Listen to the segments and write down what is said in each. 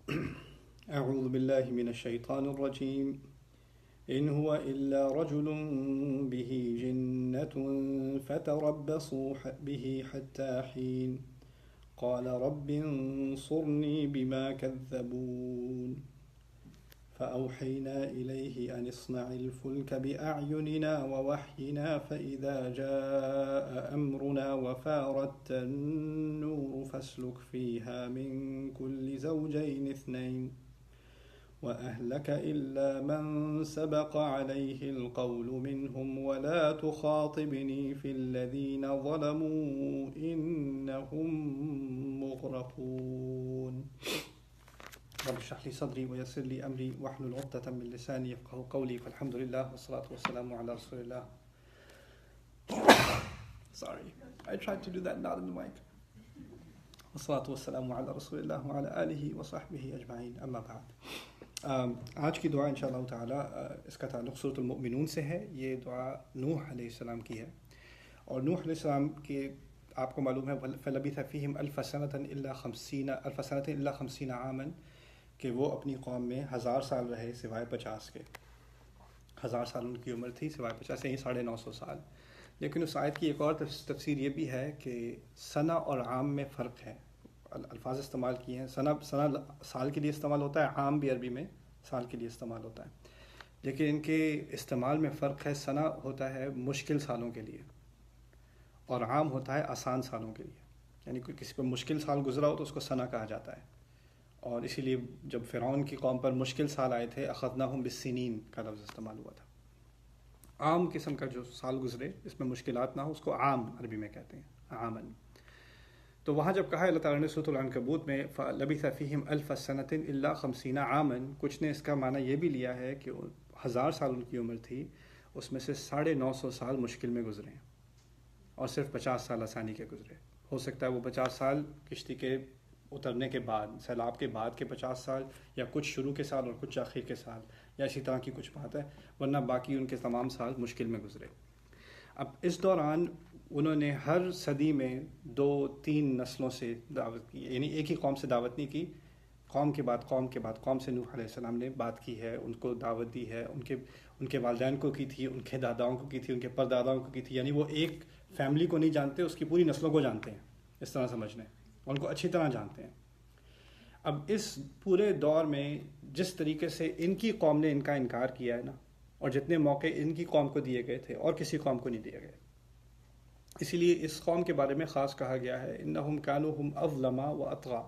أعوذ بالله من الشيطان الرجيم إن هو إلا رجل به جنة فتربصوا به حتى حين قال رب انصرني بما كذبون فأوحينا إليه أن اصنع الفلك بأعيننا ووحينا فإذا جاء أمرنا وفارت النور فاسلك فيها من كل زوجين اثنين وأهلك إلا من سبق عليه القول منهم ولا تخاطبني في الذين ظلموا إنهم مغرقون رب اشرح لي صدري ويسر لي أمري واحلل عقدة من لساني يفقهوا قولي فالحمد لله والصلاة والسلام على رسول الله. Sorry, I tried to do that not in the mic. والصلاة والسلام على رسول الله وعلى آله وصحبه أجمعين أما بعد. آج کی دعا انشاءاللہ تعالی اس کا تعلق سورۃ المؤمنون سے ہے. یہ دعا نوح علیہ السلام کی ہے اور نوح علیہ السلام کے آپ کو معلوم ہے فَلَبِثَ فِيهِمْ أَلْفَ سَنَةً إِلَّا 50 عامًا کہ وہ اپنی قوم میں 1000 سال رہے سوائے 50 کے. 1000 سال ان کی عمر تھی سوائے 50 یعنی 950 سال. لیکن اس آیت کی ایک اور تفسیر یہ بھی ہے کہ سنہ اور عام میں فرق ہے. الفاظ استعمال کیے ہیں. سنہ سال کے لیے استعمال ہوتا ہے, عام بھی عربی میں سال کے لیے استعمال ہوتا ہے, لیکن ان کے استعمال میں فرق ہے. سنہ ہوتا ہے مشکل سالوں کے لیے اور عام ہوتا ہے آسان سالوں کے لیے. یعنی کوئی کسی پر مشکل سال گزرا ہو تو اس کو سنہ کہا جاتا ہے. اور اسی لیے جب فرعون کی قوم پر مشکل سال آئے تھے اخذناہم بالسنین کا لفظ استعمال ہوا تھا. عام قسم کا جو سال گزرے اس میں مشکلات نہ ہو اس کو عام عربی میں کہتے ہیں, عامن. تو وہاں جب کہا اللہ تعالیٰ نے سورۃ العنکبوت میں فَلَبِثَ فِيهِمْ أَلْفَ سَنَةٍ إِلَّا 50 عامًا, کچھ نے اس کا معنی یہ بھی لیا ہے کہ 1000 سال ان کی عمر تھی, اس میں سے 950 سال مشکل میں گزرے اور صرف 50 سال آسانی کے گزرے. ہو سکتا ہے وہ 50 سال کشتی کے اترنے کے بعد, سیلاب کے بعد کے 50 سال, یا کچھ شروع کے سال اور کچھ آخر کے سال, یا اسی طرح کی کچھ بات ہے, ورنہ باقی ان کے تمام سال مشکل میں گزرے. اب اس دوران انہوں نے ہر صدی میں 2-3 نسلوں سے دعوت کی, یعنی ایک ہی قوم سے دعوت نہیں کی, قوم کے بعد قوم کے بعد قوم سے نوح علیہ السلام نے بات کی ہے, ان کو دعوت دی ہے. ان کے والدین کو کی تھی, ان کے داداؤں کو کی تھی, ان کے پرداداؤں کو کی تھی. یعنی وہ ایک فیملی کو نہیں جانتے, اس کی پوری نسلوں کو جانتے ہیں, اس طرح سمجھ لیں, ان کو اچھی طرح جانتے ہیں. اب اس پورے دور میں جس طریقے سے ان کی قوم نے ان کا انکار کیا ہے نا, اور جتنے موقع ان کی قوم کو دیے گئے تھے اور کسی قوم کو نہیں دیے گئے, اسی لیے اس قوم کے بارے میں خاص کہا گیا ہے انہم کانوا ہم اظلم و اطغى.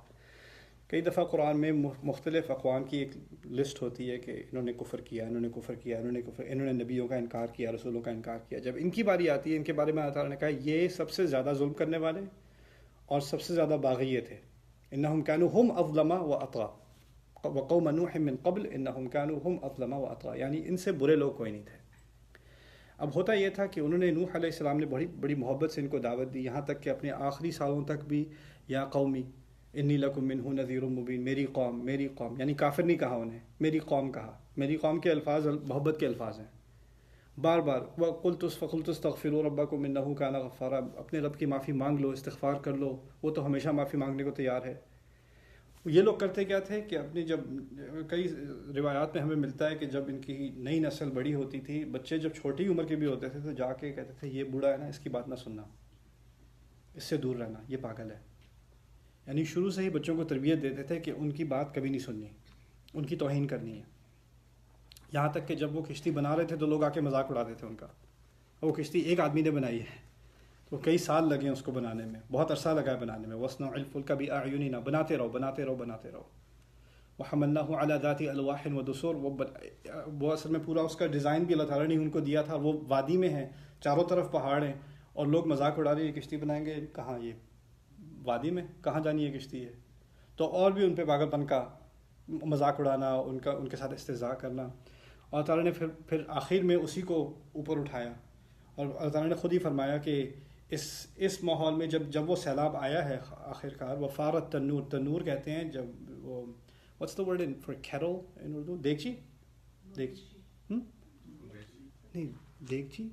کئی دفعہ قرآن میں مختلف اقوام کی ایک لسٹ ہوتی ہے کہ انہوں نے کفر کیا, انہوں نے کفر کیا, انہوں نے نبیوں کا انکار کیا, رسولوں کا انکار کیا. جب ان کی باری آتی ہے ان کے بارے میں اللہ تعالیٰ نے کہا یہ سب سے زیادہ ظلم کرنے والے اور سب سے زیادہ باغی تھے. انہم کانوا ہم اظلم و اطغى وقوم نوح من قبل انہم کانوا ہم اظلم و اطغى, یعنی ان سے برے لوگ کوئی نہیں تھے. اب ہوتا یہ تھا کہ انہوں نے نوح علیہ السلام نے بڑی محبت سے ان کو دعوت دی, یہاں تک کہ اپنے آخری سالوں تک بھی یا قومی انی لکم منہ نذیر مبین, میری قوم, یعنی کافر نہیں کہا انہیں, میری قوم کہا. میری قوم کے الفاظ محبت کے الفاظ ہیں. بار بار وقلت استغفروا ربکم انہ کان غفارا, اپنے رب کی معافی مانگ لو, استغفار کر لو, وہ تو ہمیشہ معافی مانگنے کو تیار ہے. یہ لوگ کرتے کیا تھے کہ اپنی جب کئی روایات میں ہمیں ملتا ہے کہ جب ان کی نئی نسل بڑی ہوتی تھی, بچے جب چھوٹی عمر کے بھی ہوتے تھے تو جا کے کہتے تھے یہ بوڑھا ہے نا, اس کی بات نہ سننا, اس سے دور رہنا, یہ پاگل ہے. یعنی شروع سے ہی بچوں کو تربیت دیتے تھے کہ ان کی بات کبھی نہیں سننی, ان کی توہین کرنی ہے. یہاں تک کہ جب وہ کشتی بنا رہے تھے تو لوگ آ کے مذاق اڑاتے تھے ان کا. وہ کشتی ایک آدمی نے بنائی ہے, تو کئی سال لگے اس کو بنانے میں, بہت عرصہ لگا ہے بنانے میں. وَاصْنَعِ الْفُلْكَ بِأَعْيُنِنَا, بناتے رہو. وَحَمَلْنَاهُ عَلَى ذَاتِ أَلْوَاحٍ وَدُسُرٍ, وہ اصل میں پورا اس کا ڈیزائن بھی اللہ تعالیٰ نے ان کو دیا تھا. وہ وادی میں ہیں, چاروں طرف پہاڑ ہیں, اور لوگ مذاق اڑا رہے ہیں یہ کشتی بنائیں گے, کہاں یہ وادی میں کہاں جانی یہ کشتی ہے. تو اور بھی ان پہ پاگل پن کا مذاق اڑانا, ان کے ساتھ استہزاء کرنا. اور تعالیٰ نے پھر آخر میں اسی کو اوپر اٹھایا, اور اللہ تعالیٰ نے خود ہی فرمایا کہ اس ماحول میں جب وہ سیلاب آیا ہے آخر کار, وفارت تنور, تنور کہتے ہیں جب وہ what's the word for kettle in Urdu, دیگچی نہیں دیگچی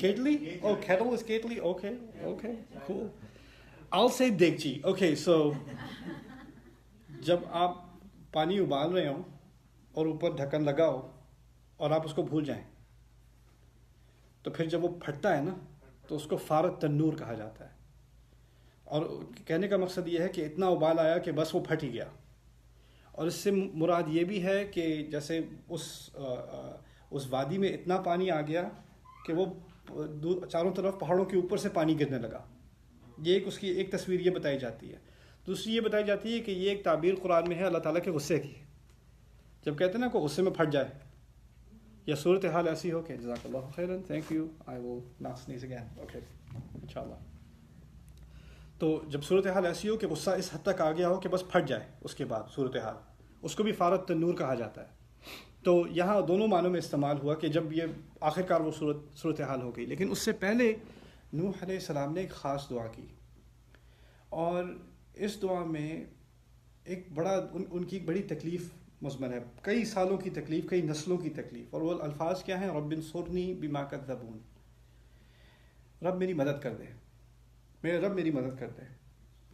Ketli? Oh, kettle is ketli? Okay, cool. I'll say دیگچی. Okay, so جب آپ پانی ابال رہے ہوں اور اوپر ڈھکن لگا ہو اور آپ اس کو بھول جائیں تو پھر جب وہ پھٹتا ہے نا تو اس کو فارت تنور کہا جاتا ہے. اور کہنے کا مقصد یہ ہے کہ اتنا ابال آیا کہ بس وہ پھٹ ہی گیا. اور اس سے مراد یہ بھی ہے کہ جیسے اس وادی میں اتنا پانی آ گیا کہ وہ چاروں طرف پہاڑوں کے اوپر سے پانی گرنے لگا. یہ ایک اس کی ایک تصویر یہ بتائی جاتی ہے. دوسری یہ بتائی جاتی ہے کہ یہ ایک تعبیر قرآن میں ہے اللہ تعالیٰ کے غصے کی. جب کہتے ہیں نا کوئی غصے میں پھٹ جائے یا صورتحال ایسی ہو کہ جزاک اللہ خیرن thank you I will not sneeze again okay انشاءاللہ. تو جب صورتحال ایسی ہو کہ غصہ اس حد تک آ گیا ہو کہ بس پھٹ جائے اس کے بعد صورتحال, اس کو بھی فارت تنور کہا جاتا ہے. تو یہاں دونوں معنوں میں استعمال ہوا کہ جب یہ آخرکار وہ صورتحال ہو گئی. لیکن اس سے پہلے نوح علیہ السلام نے ایک خاص دعا کی, اور اس دعا میں ایک بڑا ان کی بڑی تکلیف مضمر ہے, کئی سالوں کی تکلیف, کئی نسلوں کی تکلیف. اور وہ الفاظ کیا ہیں؟ رب انصرنی بما کذبون, رب میری مدد کر دے, میرے رب میری مدد کر دے.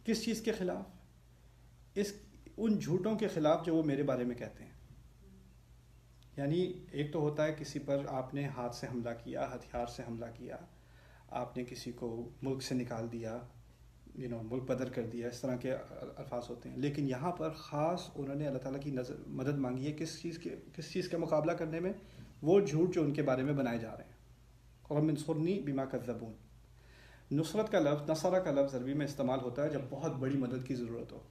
کس چیز کے خلاف؟ ان جھوٹوں کے خلاف جو وہ میرے بارے میں کہتے ہیں. یعنی ایک تو ہوتا ہے کسی پر آپ نے ہاتھ سے حملہ کیا, ہتھیار سے حملہ کیا, آپ نے کسی کو ملک سے نکال دیا, ملک بدر کر دیا, اس طرح کے الفاظ ہوتے ہیں. لیکن یہاں پر خاص انہوں نے اللہ تعالیٰ کی مدد مانگی ہے. کس چیز کا مقابلہ کرنے میں؟ وہ جھوٹ جو ان کے بارے میں بنائے جا رہے ہیں. رب انصرنی بما کذبون. نصرت کا لفظ, نصرہ کا لفظ عربی میں استعمال ہوتا ہے جب بہت بڑی مدد کی ضرورت ہو.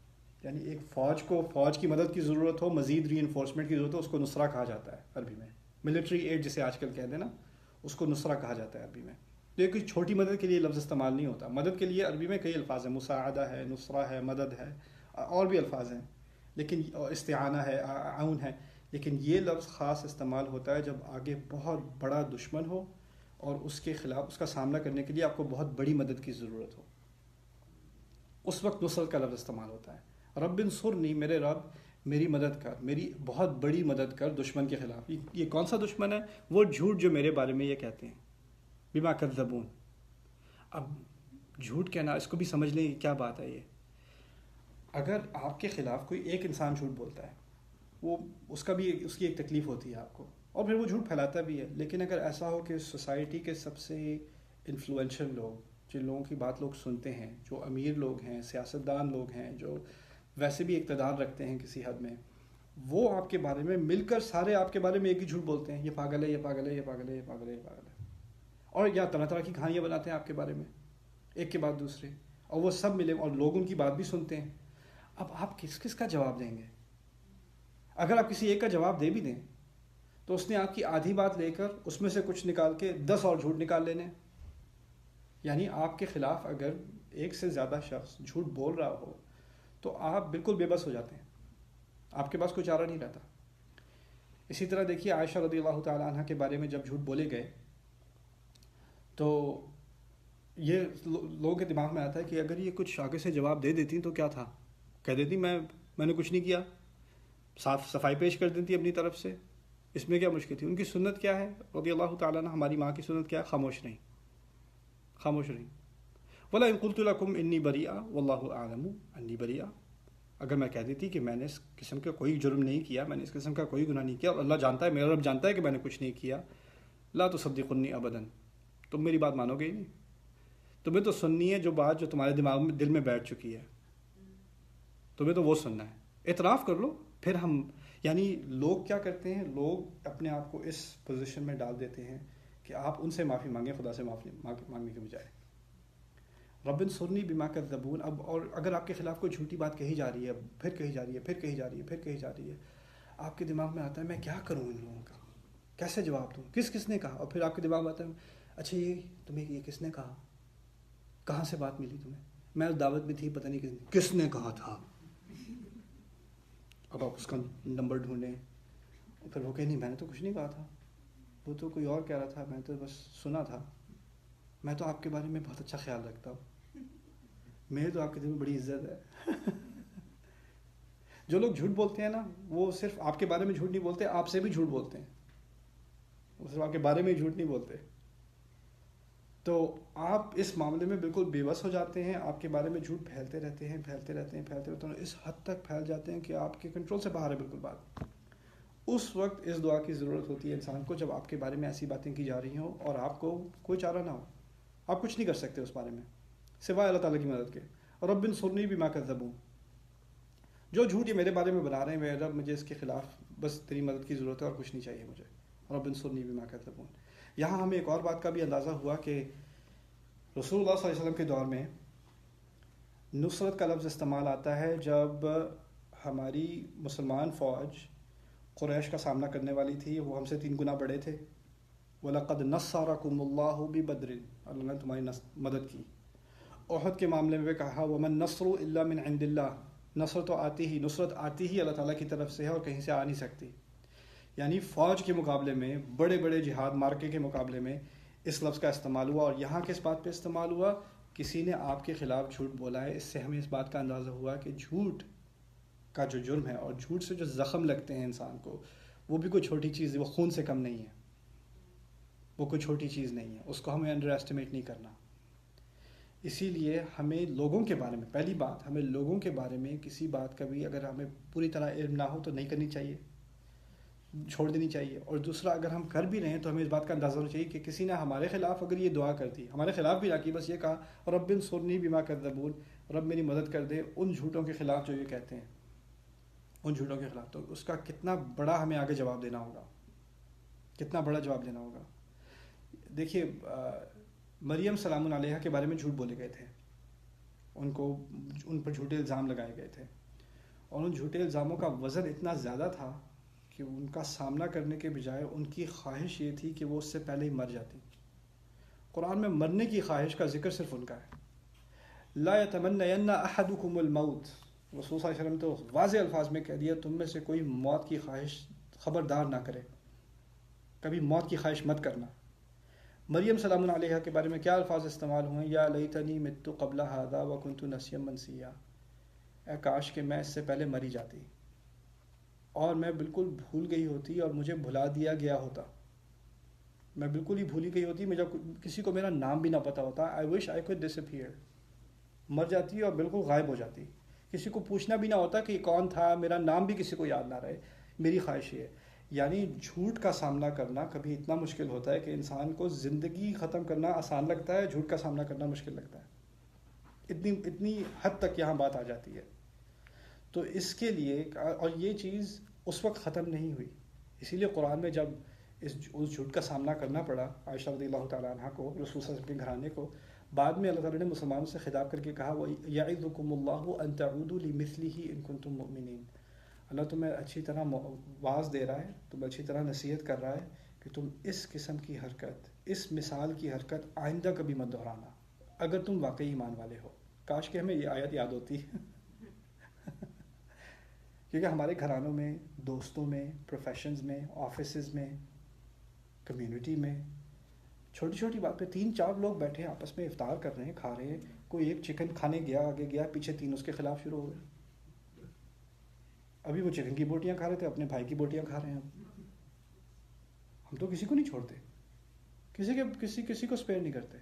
یعنی ایک فوج کی مدد کی ضرورت ہو, مزید ری انفورسمنٹ کی ضرورت ہو, اس کو نصرہ کہا جاتا ہے عربی میں. ملٹری ایڈ جسے آج کل کہتے ہیں نا, اس کو نصرہ کہا جاتا ہے عربی میں. تو یہ کوئی چھوٹی مدد کے لیے لفظ استعمال نہیں ہوتا. مدد کے لیے عربی میں کئی الفاظ ہیں, مساعدہ ہے, نصرہ ہے, مدد ہے, اور بھی الفاظ ہیں, لیکن استعانہ ہے, عون ہے. لیکن یہ لفظ خاص استعمال ہوتا ہے جب آگے بہت بڑا دشمن ہو اور اس کے خلاف, اس کا سامنا کرنے کے لیے آپ کو بہت بڑی مدد کی ضرورت ہو. اس وقت نصرت کا لفظ استعمال ہوتا ہے. رب انصرنی, میرے رب میری مدد کر, میری بہت بڑی مدد کر دشمن کے خلاف. یہ کون سا دشمن ہے؟ وہ جھوٹ جو میرے بارے میں یہ کہتے ہیں, بما کذبون. اب جھوٹ کہنا, اس کو بھی سمجھ لیں کیا بات ہے یہ. اگر آپ کے خلاف کوئی ایک انسان جھوٹ بولتا ہے, وہ اس کی ایک تکلیف ہوتی ہے آپ کو, اور پھر وہ جھوٹ پھیلاتا بھی ہے. لیکن اگر ایسا ہو کہ سوسائٹی کے سب سے انفلوئنشل لوگ, جن لوگوں کی بات لوگ سنتے ہیں, جو امیر لوگ ہیں, سیاستدان لوگ ہیں, جو ویسے بھی اقتدار رکھتے ہیں کسی حد میں, وہ آپ کے بارے میں مل کر سارے آپ کے بارے میں ایک ہی جھوٹ بولتے ہیں, یہ پاگل ہے, یہ پاگل ہے, یہ پاگل ہے, یہ پاگل ہے, یہ پاگل ہے, اور یا طرح طرح کی کہانیاں بناتے ہیں آپ کے بارے میں ایک کے بعد دوسرے, اور وہ سب ملے اور لوگ ان کی بات بھی سنتے ہیں. اب آپ کس کا جواب دیں گے؟ اگر آپ کسی ایک کا جواب دے بھی دیں تو اس نے آپ کی آدھی بات لے کر اس میں سے کچھ نکال کے 10 اور جھوٹ نکال لینے. یعنی آپ کے خلاف اگر ایک سے زیادہ شخص جھوٹ بول رہا ہو تو آپ بالکل بے بس ہو جاتے ہیں, آپ کے پاس کوئی چارہ نہیں رہتا. اسی طرح دیکھیے عائشہ رضی اللہ تعالیٰ عنہ کے بارے میں جب جھوٹ بولے گئے تو یہ لوگوں کے دماغ میں آتا ہے کہ اگر یہ کچھ آگے سے جواب دے دیتی تو کیا تھا, کہہ دیتی میں نے کچھ نہیں کیا, صاف صفائی پیش کر دیتی اپنی طرف سے, اس میں کیا مشکل تھی. ان کی سنت کیا ہے رضی اللہ تعالیٰ عنہ, ہماری ماں کی سنت کیا ہے؟ خاموش رہیں, خاموش رہیں. وَلَا إِن قُلْتُ لَكُمْ إِنِّي بَرِيئَةٌ وَاللَّهُ أَعْلَمُ أَنِّي بَرِيئَةٌ. اگر میں کہہ دیتی کہ میں نے اس قسم کا کوئی جرم نہیں کیا, میں نے اس قسم کا کوئی گناہ نہیں کیا, اور اللہ جانتا ہے, میرا رب جانتا ہے کہ میں نے کچھ نہیں کیا, لا تصدقنی ابدا, تم میری بات مانو گے ہی نہیں. تمہیں تو سننی ہے جو بات جو تمہارے دماغ میں دل میں بیٹھ چکی ہے, تمہیں تو وہ سننا ہے. اعتراف کر لو پھر ہم. یعنی لوگ کیا کرتے ہیں, لوگ اپنے آپ کو اس پوزیشن میں ڈال دیتے ہیں کہ آپ ان سے معافی مانگیں خدا سے معافی مانگنے کے بجائے. رب انصرنی بما کذبون. اب اور اگر آپ کے خلاف کوئی جھوٹی بات کہی جا رہی ہے, پھر کہی جا رہی ہے, پھر کہی جا رہی ہے, پھر کہی جا رہی ہے, آپ کے دماغ میں آتا ہے میں کیا کروں ان لوگوں کا, کیسے جواب دوں, کس نے کہا. اور پھر آپ کے دماغ میں آتا ہے اچھا یہ تمہیں یہ کس نے کہا, کہاں سے بات ملی تمہیں, میں دعوت میں تھی پتہ نہیں کس نے کہا تھا. اب آپ اس کا نمبر ڈھونڈیں, اور پھر وہ کہ نہیں میں نے تو کچھ نہیں کہا تھا, وہ تو کوئی اور کہہ رہا تھا, میں تو بس سنا تھا, میں تو آپ کے بارے میں بہت اچھا خیال رکھتا ہوں, میرے تو آپ کے دل میں بڑی عزت ہے. جو لوگ جھوٹ بولتے ہیں نا, وہ صرف آپ کے بارے میں جھوٹ نہیں بولتے, آپ سے بھی جھوٹ بولتے ہیں, وہ صرف آپ کے بارے میں جھوٹ نہیں بولتے. تو آپ اس معاملے میں بالکل بے بس ہو جاتے ہیں، آپ کے بارے میں جھوٹ پھیلتے رہتے ہیں، اس حد تک پھیل جاتے ہیں کہ آپ کے کنٹرول سے باہر ہے بالکل بات. اس وقت اس دعا کی ضرورت ہوتی ہے انسان کو، جب آپ کے بارے میں ایسی باتیں کی جا رہی ہوں اور آپ کو کوئی چارہ نہ ہو، آپ کچھ نہیں کر سکتے اس بارے میں سوائے اللہ تعالیٰ کی مدد کے. رب انصرنی بما کذبون، جو جھوٹ یہ میرے بارے میں بنا رہے ہیں میرے رب، مجھے اس کے خلاف بس تیری مدد کی ضرورت ہے اور کچھ نہیں چاہیے مجھے. رب انصرنی بما کذبون. یہاں ہمیں ایک اور بات کا بھی اندازہ ہوا کہ رسول اللہ صلی اللہ علیہ وسلم کے دور میں نصرت کا لفظ استعمال آتا ہے جب ہماری مسلمان فوج قریش کا سامنا کرنے والی تھی. وہ ہم سے 3 گنا بڑے تھے. وَلَقَدْ نَصَّرَكُمُ اللَّهُ بِبَدْرٍ، اللہ نے تمہاری مدد کی. احد کے معاملے میں کہا وَمَن نَصْرُ إِلَّا مِنْ عِنْدِ اللَّهِ، نصرت آتی ہی اللہ تعالیٰ کی طرف سے ہے اور کہیں سے آ نہیں سکتی. یعنی فوج کے مقابلے میں، بڑے بڑے جہاد مارکے کے مقابلے میں اس لفظ کا استعمال ہوا. اور یہاں کس بات پہ استعمال ہوا؟ کسی نے آپ کے خلاف جھوٹ بولا ہے. اس سے ہمیں اس بات کا اندازہ ہوا کہ جھوٹ کا جو جرم ہے اور جھوٹ سے جو زخم لگتے ہیں انسان کو، وہ بھی کوئی چھوٹی چیز ہے، وہ خون سے کم نہیں ہے، وہ کوئی چھوٹی چیز نہیں ہے. اس کو ہمیں انڈر ایسٹیمیٹ نہیں کرنا. اسی لیے ہمیں لوگوں کے بارے میں، پہلی بات، ہمیں لوگوں کے بارے میں کسی بات کا بھی اگر ہمیں پوری طرح علم نہ ہو تو نہیں کرنی چاہیے، چھوڑ دینی چاہیے. اور دوسرا، اگر ہم کر بھی رہے ہیں تو ہمیں اس بات کا اندازہ ہونا چاہیے کہ کسی نے ہمارے خلاف اگر یہ دعا کر دی، ہمارے خلاف بھی نہ کی، بس یہ کہا رب انصرنی بما کذبون، رب میری مدد کر دے ان جھوٹوں کے خلاف جو یہ کہتے ہیں، ان جھوٹوں کے خلاف. تو اس کا کتنا بڑا ہمیں آگے جواب دینا ہوگا، کتنا بڑا جواب دینا ہوگا. دیکھیے، مریم سلام علیہا کے بارے میں جھوٹ بولے گئے تھے، ان پر جھوٹے الزام لگائے گئے تھے، اور ان جھوٹے الزاموں کا وزن اتنا زیادہ تھا کہ ان کا سامنا کرنے کے بجائے ان کی خواہش یہ تھی کہ وہ اس سے پہلے ہی مر جاتی. قرآن میں مرنے کی خواہش کا ذکر صرف ان کا ہے. لا یتمنین احدکم الموت، رسول صلی اللہ علیہ وسلم تو واضح الفاظ میں کہہ دیا تم میں سے کوئی موت کی خواہش خبردار نہ کرے، کبھی موت کی خواہش مت کرنا. مریم سلام علیہا کے بارے میں کیا الفاظ استعمال ہوئے؟ یا لیتنی مت قبل ھذا وکنت نسیا منسیا، اے کاش کہ میں اس سے پہلے مری جاتی اور میں بالکل بھول گئی ہوتی اور مجھے بھلا دیا گیا ہوتا. میں بالکل ہی بھولی گئی ہوتی، مجھے کسی کو میرا نام بھی نہ پتا ہوتا. آئی وش آئی کوڈ ڈس اپیئر، مر جاتی اور بالکل غائب ہو جاتی، کسی کو پوچھنا بھی نہ ہوتا کہ کون تھا، میرا نام بھی کسی کو یاد نہ رہے. میری خواہش یہ ہے. یعنی جھوٹ کا سامنا کرنا کبھی اتنا مشکل ہوتا ہے کہ انسان کو زندگی ختم کرنا آسان لگتا ہے، جھوٹ کا سامنا کرنا مشکل لگتا ہے. اتنی حد تک یہاں بات آ جاتی ہے. تو اس کے لیے، اور یہ چیز اس وقت ختم نہیں ہوئی، اسی لیے قرآن میں جب اس جھوٹ کا سامنا کرنا پڑا عائشہ رضی اللہ تعالیٰ عنہ کو، رسول صلی اللہ علیہ وسلم کے گھرانے کو، بعد میں اللہ تعالیٰ نے مسلمانوں سے خطاب کر کے کہا وَيَعِظُكُمُ اللَّهُ أَن تَعُودُوا لِمِثْلِهِ إِن كُنتُم مُؤْمِنِينَ. اللہ تمہیں اچھی طرح واعظ دے رہا ہے، تمہیں اچھی طرح نصیحت کر رہا ہے کہ تم اس قسم کی حرکت، اس مثال کی حرکت آئندہ کبھی مت دہرانا اگر تم واقعی ایمان والے ہو. کاش کہ ہمیں یہ آیت یاد ہوتی کیونکہ ہمارے گھرانوں میں، دوستوں میں، پروفیشنز میں، آفیسز میں، کمیونٹی میں، چھوٹی چھوٹی بات پہ 3-4 لوگ بیٹھے ہیں آپس میں افطار کر رہے ہیں، کھا رہے ہیں، کوئی ایک چکن کھانے گیا، آگے گیا، پیچھے 3 اس کے خلاف شروع ہو گئے. ابھی وہ چکن کی بوٹیاں کھا رہے تھے، اپنے بھائی کی بوٹیاں کھا رہے ہیں. ہم تو کسی کو نہیں چھوڑتے، کسی کو سپیئر نہیں کرتے.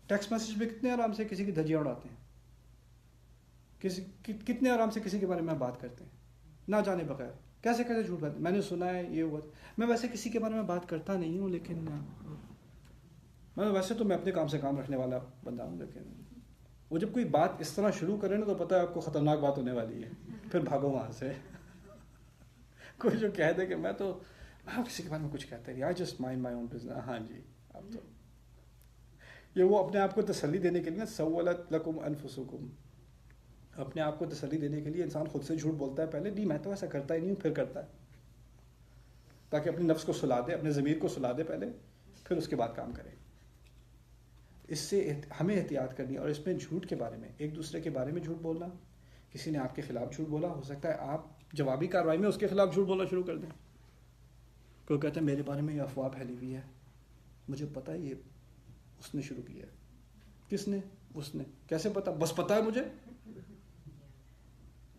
ٹیکسٹ میسج میں کتنے آرام سے کسی کی دھجیاں اڑاتے ہیں، کتنے آرام سے کسی کے بارے میں بات کرتے ہیں نہ جانے بغیر. کیسے جھوٹ بات، میں نے سنا ہے یہ ہوا. میں ویسے کسی کے بارے میں بات کرتا نہیں ہوں، لیکن ویسے تو میں اپنے کام سے کام رکھنے والا بندہ ہوں، لیکن وہ جب کوئی بات اس طرح شروع کرے نا تو پتہ ہے آپ کو خطرناک بات ہونے والی ہے، پھر بھاگو وہاں سے. کوئی جو کہہ دے کہ میں کسی کے بارے میں کچھ کہتا نہیں، I just mind my own business. ہاں جی، اب تو یہ وہ اپنے آپ کو تسلی دینے کے لیے نا، سولت لکم انفسکم، اپنے آپ کو تسلی دینے کے لیے انسان خود سے جھوٹ بولتا ہے پہلے. نہیں، میں تو ایسا کرتا ہی نہیں ہوں، پھر کرتا ہے، تاکہ اپنے نفس کو سلا دے، اپنے ضمیر کو سلا دے پہلے، پھر اس کے بعد کام کرے. اس سے ہمیں احتیاط کرنی ہے. اور اس میں جھوٹ کے بارے میں، ایک دوسرے کے بارے میں جھوٹ بولنا، کسی نے آپ کے خلاف جھوٹ بولا، ہو سکتا ہے آپ جوابی کارروائی میں اس کے خلاف جھوٹ بولنا شروع کر دیں. کوئی کہتا ہے میرے بارے میں یہ افواہ پھیلی ہوئی ہے، مجھے پتہ ہے یہ اس نے شروع کیا ہے. کس نے؟ اس نے. کیسے پتا؟ بس پتہ ہے مجھے.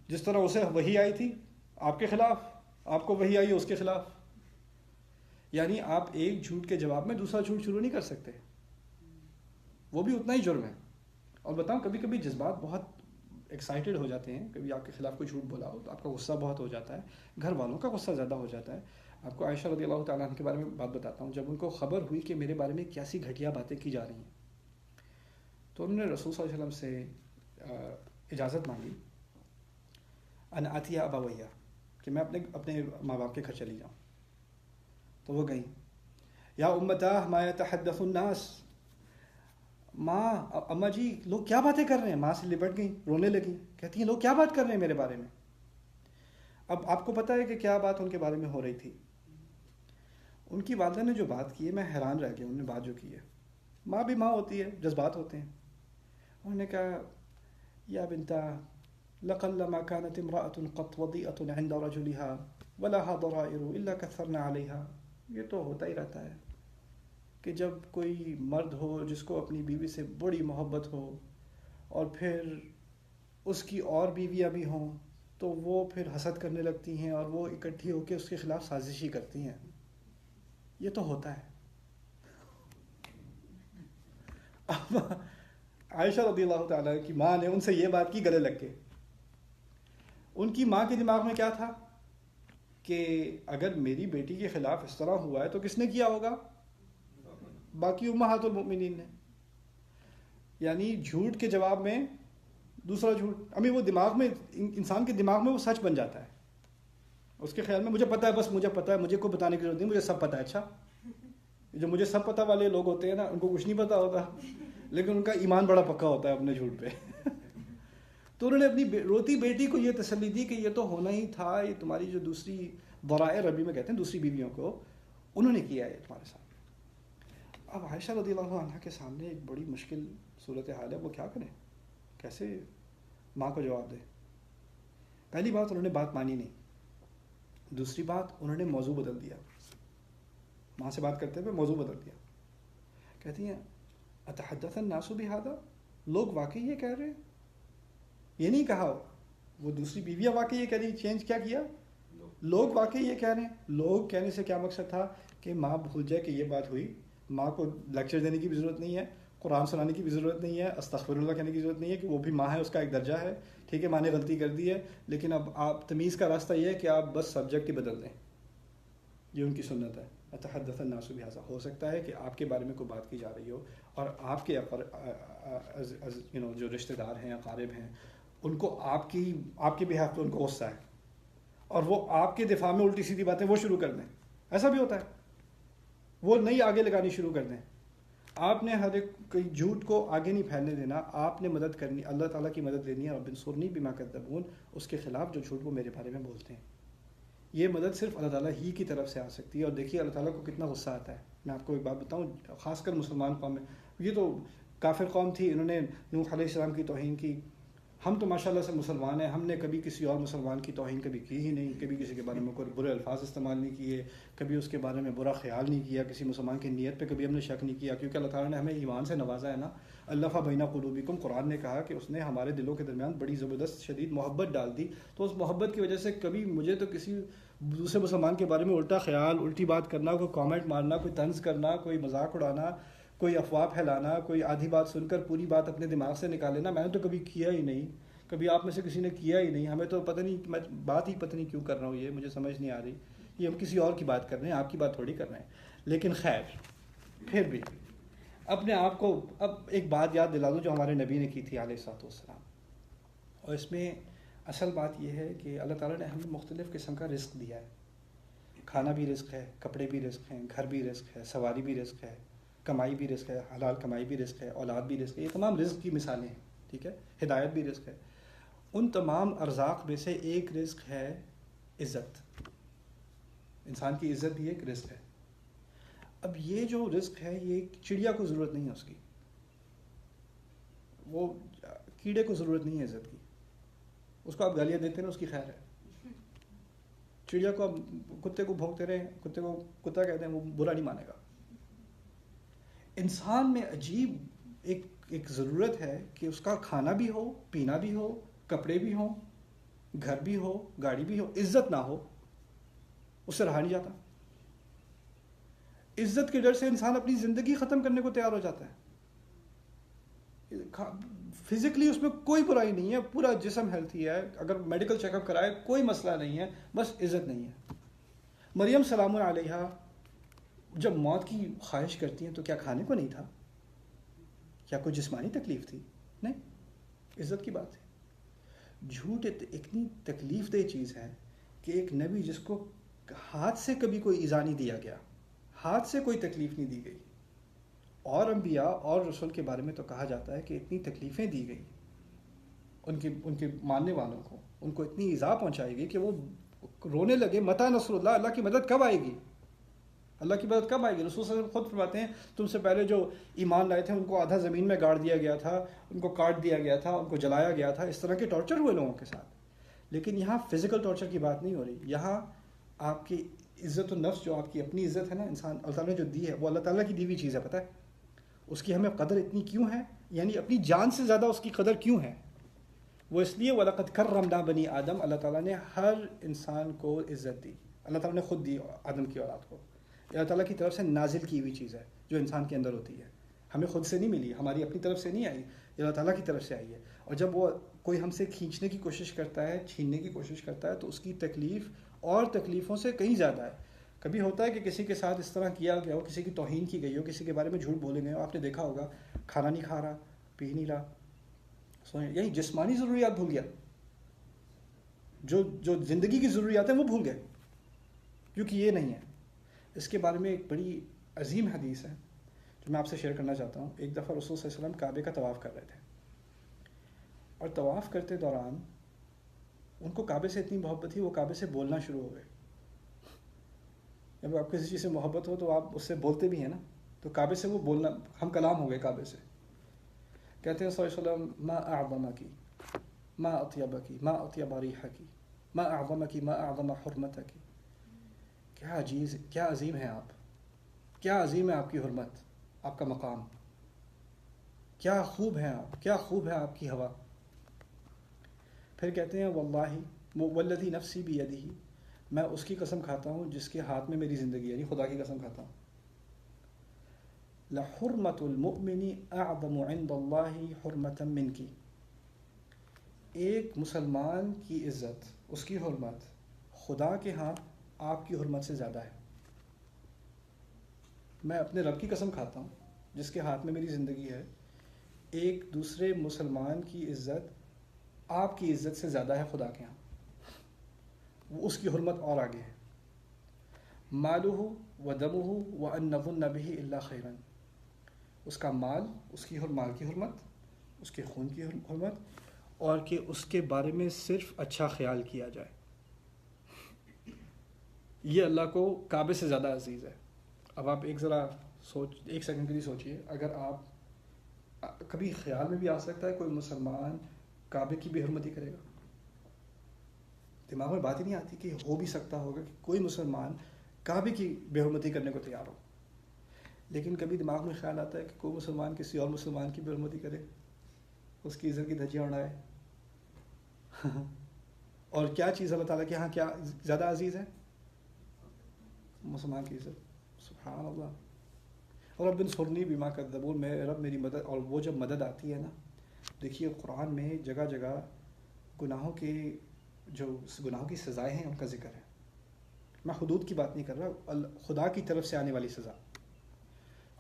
جس طرح اسے وحی آئی تھی آپ کے خلاف، آپ کو وحی آئی ہے اس کے خلاف. یعنی آپ ایک جھوٹ کے جواب میں دوسرا جھوٹ شروع نہیں کر سکتے. وہ بھی اتنا ہی جرم ہے. اور بتاؤں کبھی کبھی جذبات بہت ایکسائٹیڈ ہو جاتے ہیں, کبھی آپ کے خلاف کوئی جھوٹ بولا ہو تو آپ کا غصہ بہت ہو جاتا ہے, گھر والوں کا غصہ زیادہ ہو جاتا ہے. آپ کو عائشہ رضی اللہ تعالیٰ عنہ کے بارے میں بات بتاتا ہوں. جب ان کو خبر ہوئی کہ میرے بارے میں کیسی گھٹیا باتیں کی جا رہی ہیں, تو انہوں نے رسول صلی اللہ علیہ وسلم سے اجازت مانگی ان آتیہ ابویہ, کہ میں اپنے ماں باپ کے گھر چلی جاؤں. تو وہ گئیں. یا امتاہ ما یتحدث الناس, ماں اماں جی لوگ کیا باتیں کر رہے ہیں. ماں سے لپٹ گئیں, رونے لگیں, کہتی ہیں لوگ کیا بات کر رہے ہیں میرے بارے میں. اب آپ کو پتہ ہے کہ کیا بات ان کے بارے میں ہو رہی تھی. ان کی والدہ نے جو بات کی ہے, میں حیران رہ گیا. انہوں نے بات جو کی ہے, ماں بھی ماں ہوتی ہے, جذبات ہوتے ہیں. انہوں نے کہا یا بنتا لقل ما كانت امرأة قط وضيئة عند رجلها ولها ضرائر إلا كثرنا عليها. یہ تو ہوتا ہی رہتا ہے کہ جب کوئی مرد ہو جس کو اپنی بیوی سے بڑی محبت ہو اور پھر اس کی اور بیویاں بھی ہوں تو وہ پھر حسد کرنے لگتی ہیں اور وہ اکٹھی ہو کے اس کے خلاف سازشی کرتی ہیں. یہ تو ہوتا ہے. اب عائشہ رضی اللہ تعالیٰ کی ماں نے ان سے یہ بات کی, گلے لگ کے. ان کی ماں کے دماغ میں کیا تھا کہ اگر میری بیٹی کے خلاف اس طرح ہوا ہے تو کس نے کیا ہوگا؟ باقی امہات المؤمنین نے. یعنی جھوٹ کے جواب میں دوسرا جھوٹ. ابھی وہ دماغ میں, انسان کے دماغ میں وہ سچ بن جاتا ہے. اس کے خیال میں مجھے پتہ ہے, بس مجھے پتہ ہے, مجھے کوئی بتانے کی ضرورت نہیں, مجھے سب پتہ ہے. اچھا, جو مجھے سب پتہ والے لوگ ہوتے ہیں نا, ان کو کچھ نہیں پتہ ہوتا, لیکن ان کا ایمان بڑا پکا ہوتا ہے اپنے جھوٹ پہ. تو انہوں نے اپنی روتی بیٹی کو یہ تسلی دی کہ یہ تو ہونا ہی تھا, یہ تمہاری جو دوسری ضرائر عربی میں کہتے ہیں دوسری بیویوں کو, انہوں نے کیا ہے تمہارے ساتھ. اب عائشہ رضی اللہ عنہ کے سامنے ایک بڑی مشکل صورتحال ہے. وہ کیا کریں, کیسے ماں کو جواب دے. پہلی بات انہوں نے بات مانی نہیں. دوسری بات انہوں نے موضوع بدل دیا. ماں سے بات کرتے ہوئے موضوع بدل دیا. کہتی ہیں اتحدث الناس بہذا, لوگ واقعی یہ کہہ رہے ہیں. یہ نہیں کہا وہ دوسری بیویاں واقعی یہ کہہ رہی, چینج کیا کیا, لوگ واقعی یہ کہہ رہے ہیں. لوگ کہنے سے کیا مقصد تھا کہ ماں بھول جائے کہ یہ بات ہوئی. ماں کو لیکچر دینے کی بھی ضرورت نہیں ہے, قرآن سنانے کی بھی ضرورت نہیں ہے, استغفر اللہ کہنے کی ضرورت نہیں ہے کہ وہ بھی ماں ہے, اس کا ایک درجہ ہے. ٹھیک ہے, ماں نے غلطی کر دی ہے, لیکن اب آپ تمیز کا راستہ یہ ہے کہ آپ بس سبجیکٹ ہی بدل دیں. یہ ان کی سنت ہے. اتحدث الناس بہذا, ہو سکتا ہے کہ آپ کے بارے میں کوئی بات کی جا رہی ہو اور آپ کے جو رشتہ دار ہیں, اقارب ہیں, ان کو آپ کے بہاف پہ ان کو غصہ ہے اور وہ آپ کے دفاع میں الٹی سیدھی باتیں وہ شروع کر دیں. ایسا بھی ہوتا ہے, وہ نئی آگے لگانی شروع کر دیں. آپ نے ہر ایک کوئی جھوٹ کو آگے نہیں پھیلنے دینا. آپ نے مدد کرنی, اللہ تعالیٰ کی مدد لینی ہے. رب انصرنی بما کذبون, اس کے خلاف جو جھوٹ وہ میرے بارے میں بولتے ہیں. یہ مدد صرف اللہ تعالیٰ ہی کی طرف سے آ سکتی ہے. اور دیکھیے اللہ تعالیٰ کو کتنا غصہ آتا ہے. میں آپ کو ایک بات بتاؤں, خاص کر مسلمان قوم میں, یہ تو کافر قوم تھی, انہوں نے نوح علیہ السلام کی توہین کی. ہم تو ماشاءاللہ سے مسلمان ہیں, ہم نے کبھی کسی اور مسلمان کی توہین کبھی کی ہی نہیں, کبھی کسی کے بارے میں کوئی برے الفاظ استعمال نہیں کیے, کبھی اس کے بارے میں برا خیال نہیں کیا, کسی مسلمان کی نیت پہ کبھی ہم نے شک نہیں کیا, کیونکہ اللہ تعالیٰ نے ہمیں ایمان سے نوازا ہے نا. الف بین قلوبکم, قرآن نے کہا کہ اس نے ہمارے دلوں کے درمیان بڑی زبردست شدید محبت ڈال دی. تو اس محبت کی وجہ سے کبھی مجھے تو کسی دوسرے مسلمان کے بارے میں الٹا خیال, الٹی بات کرنا, کوئی کامنٹ مارنا, کوئی طنز کرنا, کوئی مذاق اڑانا, کوئی افواہ پھیلانا, کوئی آدھی بات سن کر پوری بات اپنے دماغ سے نکال لینا, میں نے تو کبھی کیا ہی نہیں. کبھی آپ میں سے کسی نے کیا ہی نہیں. ہمیں تو پتہ نہیں, میں بات ہی پتہ نہیں کیوں کر رہا ہوں, یہ مجھے سمجھ نہیں آ رہی. یہ ہم کسی اور کی بات کر رہے ہیں, آپ کی بات تھوڑی کر رہے ہیں. لیکن خیر, پھر بھی اپنے آپ کو اب ایک بات یاد دلا دوں جو ہمارے نبی نے کی تھی علیہ الصلوۃ والسلام. اور اس میں اصل بات یہ ہے کہ اللہ تعالیٰ نے ہمیں مختلف قسم کا رزق دیا ہے. کھانا بھی رزق ہے, کپڑے بھی رزق ہیں, گھر بھی رزق ہے, سواری بھی رزق ہے, کمائی بھی رزق ہے, حلال کمائی بھی رزق ہے, اولاد بھی رزق ہے. یہ تمام رزق کی مثالیں ہیں. ٹھیک ہے, ہدایت بھی رزق ہے. ان تمام ارزاق میں سے ایک رزق ہے عزت. انسان کی عزت بھی ایک رزق ہے. اب یہ جو رزق ہے, یہ چڑیا کو ضرورت نہیں ہے اس کی, وہ کیڑے کو ضرورت نہیں ہے عزت کی. اس کو آپ گالیاں دیتے ہیں, اس کی خیر ہے. چڑیا کو آپ کتے کو بھونکتے رہے, کتے کو کتا کہتے ہیں, وہ برا نہیں مانے گا. انسان میں عجیب ایک ضرورت ہے کہ اس کا کھانا بھی ہو, پینا بھی ہو, کپڑے بھی ہوں, گھر بھی ہو, گاڑی بھی ہو, عزت نہ ہو, اس سے رہا نہیں جاتا. عزت کے ڈر سے انسان اپنی زندگی ختم کرنے کو تیار ہو جاتا ہے. فزیکلی اس میں کوئی برائی نہیں ہے, پورا جسم ہیلتھی ہے, اگر میڈیکل چیک اپ کرائے کوئی مسئلہ نہیں ہے, بس عزت نہیں ہے. مریم سلام علیہا جب موت کی خواہش کرتی ہیں تو کیا کھانے کو نہیں تھا؟ کیا کوئی جسمانی تکلیف تھی؟ نہیں, عزت کی بات ہے. جھوٹ اتنی تکلیف دہ چیز ہے کہ ایک نبی جس کو ہاتھ سے کبھی کوئی ایذا نہیں دیا گیا, ہاتھ سے کوئی تکلیف نہیں دی گئی, اور انبیاء اور رسول کے بارے میں تو کہا جاتا ہے کہ اتنی تکلیفیں دی گئی ان کے ماننے والوں کو, ان کو اتنی ایذا پہنچائی گئی کہ وہ رونے لگے, متی نصر اللہ, اللہ کی مدد کب آئے گی, اللہ کی مدد کب آئے گی. رسول صلی اللہ علیہ وسلم خود فرماتے ہیں تم سے پہلے جو ایمان لائے تھے ان کو آدھا زمین میں گاڑ دیا گیا تھا, ان کو کاٹ دیا گیا تھا, ان کو جلایا گیا تھا. اس طرح کے ٹارچر ہوئے لوگوں کے ساتھ. لیکن یہاں فزیکل ٹارچر کی بات نہیں ہو رہی, یہاں آپ کی عزت النفس, جو آپ کی اپنی عزت ہے نا, انسان اللہ تعالیٰ نے جو دی ہے وہ اللہ تعالیٰ کی دی ہوئی چیز ہے. پتہ ہے اس کی ہمیں قدر اتنی کیوں ہے, یعنی اپنی جان سے زیادہ اس کی قدر کیوں ہے؟ وہ اس لیے وَلَقَدْ كَرَّمْنَا بَنِي آدم, اللہ تعالیٰ نے ہر انسان کو عزت دی. اللہ تعالیٰ نے خود دی آدم کی اولاد کو. اللہ تعالیٰ کی طرف سے نازل کی ہوئی چیز ہے جو انسان کے اندر ہوتی ہے, ہمیں خود سے نہیں ملی, ہماری اپنی طرف سے نہیں آئی, اللہ تعالیٰ کی طرف سے آئی ہے. اور جب وہ کوئی ہم سے کھینچنے کی کوشش کرتا ہے, چھیننے کی کوشش کرتا ہے, تو اس کی تکلیف اور تکلیفوں سے کہیں زیادہ ہے. کبھی ہوتا ہے کہ کسی کے ساتھ اس طرح کیا گیا ہو, کسی کی توہین کی گئی ہو, کسی کے بارے میں جھوٹ بولے گئے ہو, آپ نے دیکھا ہوگا کھانا نہیں کھا رہا, پی نہیں رہا, یہی جسمانی ضروریات بھول گیا, جو زندگی کی ضروریات ہیں وہ بھول گئے, کیونکہ یہ نہیں ہے. اس کے بارے میں ایک بڑی عظیم حدیث ہے جو میں آپ سے شیئر کرنا چاہتا ہوں. ایک دفعہ رسول صلی اللہ علیہ وسلم کعبے کا طواف کر رہے تھے, اور طواف کرتے دوران ان کو کعبے سے اتنی محبت تھی وہ کعبے سے بولنا شروع ہو گئے. جب آپ کسی چیز سے محبت ہو تو آپ اس سے بولتے بھی ہیں نا, تو کعبے سے وہ بولنا, ہم کلام ہو گئے کعبے سے. کہتے ہیں صلی اللہ علیہ وسلم ما اعظمکی ما اطیبکی ما اطیب ریحکی ما اعظمکی ما اعظم حرمتکی. کیا عظیم ہے آپ, کیا عظیم ہے آپ کی حرمت, آپ کا مقام, کیا خوب ہے آپ, کیا خوب ہے آپ کی ہوا. پھر کہتے ہیں واللہ والذی نفسی بیدہ, میں اس کی قسم کھاتا ہوں جس کے ہاتھ میں میری زندگی ہے, یعنی خدا کی قسم کھاتا ہوں. لحرمت المؤمن اعظم عند اللہ حرمتا منکی, ایک مسلمان کی عزت, اس کی حرمت خدا کے ہاں آپ کی حرمت سے زیادہ ہے. میں اپنے رب کی قسم کھاتا ہوں جس کے ہاتھ میں میری زندگی ہے, ایک دوسرے مسلمان کی عزت آپ کی عزت سے زیادہ ہے خدا کے ہاں, وہ اس کی حرمت اور آگے ہے. مالہ و دمہ و ان نظن بہ الا خیرا, اس کا مال, اس کی مال کی حرمت, اس کے خون کی حرمت, اور کہ اس کے بارے میں صرف اچھا خیال کیا جائے, یہ اللہ کو کعبے سے زیادہ عزیز ہے. اب آپ ایک سیکنڈ کے لیے سوچئے, اگر آپ کبھی خیال میں بھی آ سکتا ہے کوئی مسلمان کعبے کی بے حرمتی کرے گا؟ دماغ میں بات ہی نہیں آتی کہ ہو بھی سکتا ہوگا کہ کوئی مسلمان کعبے کی بے حرمتی کرنے کو تیار ہو. لیکن کبھی دماغ میں خیال آتا ہے کہ کوئی مسلمان کسی اور مسلمان کی بے حرمتی کرے, اس کی عزت کی دھجیاں اڑائے. اور کیا چیز اللہ تعالیٰ کے ہاں کیا زیادہ عزیز ہے؟ مسلمان کی عزت. سبحان اللہ. اور رب انصرنی بما کذبون, میں رب میری مدد. اور وہ جب مدد آتی ہے نا, دیکھیے قرآن میں جگہ جگہ گناہوں کی سزائیں ہیں ان کا ذکر ہے. میں حدود کی بات نہیں کر رہا, خدا کی طرف سے آنے والی سزا.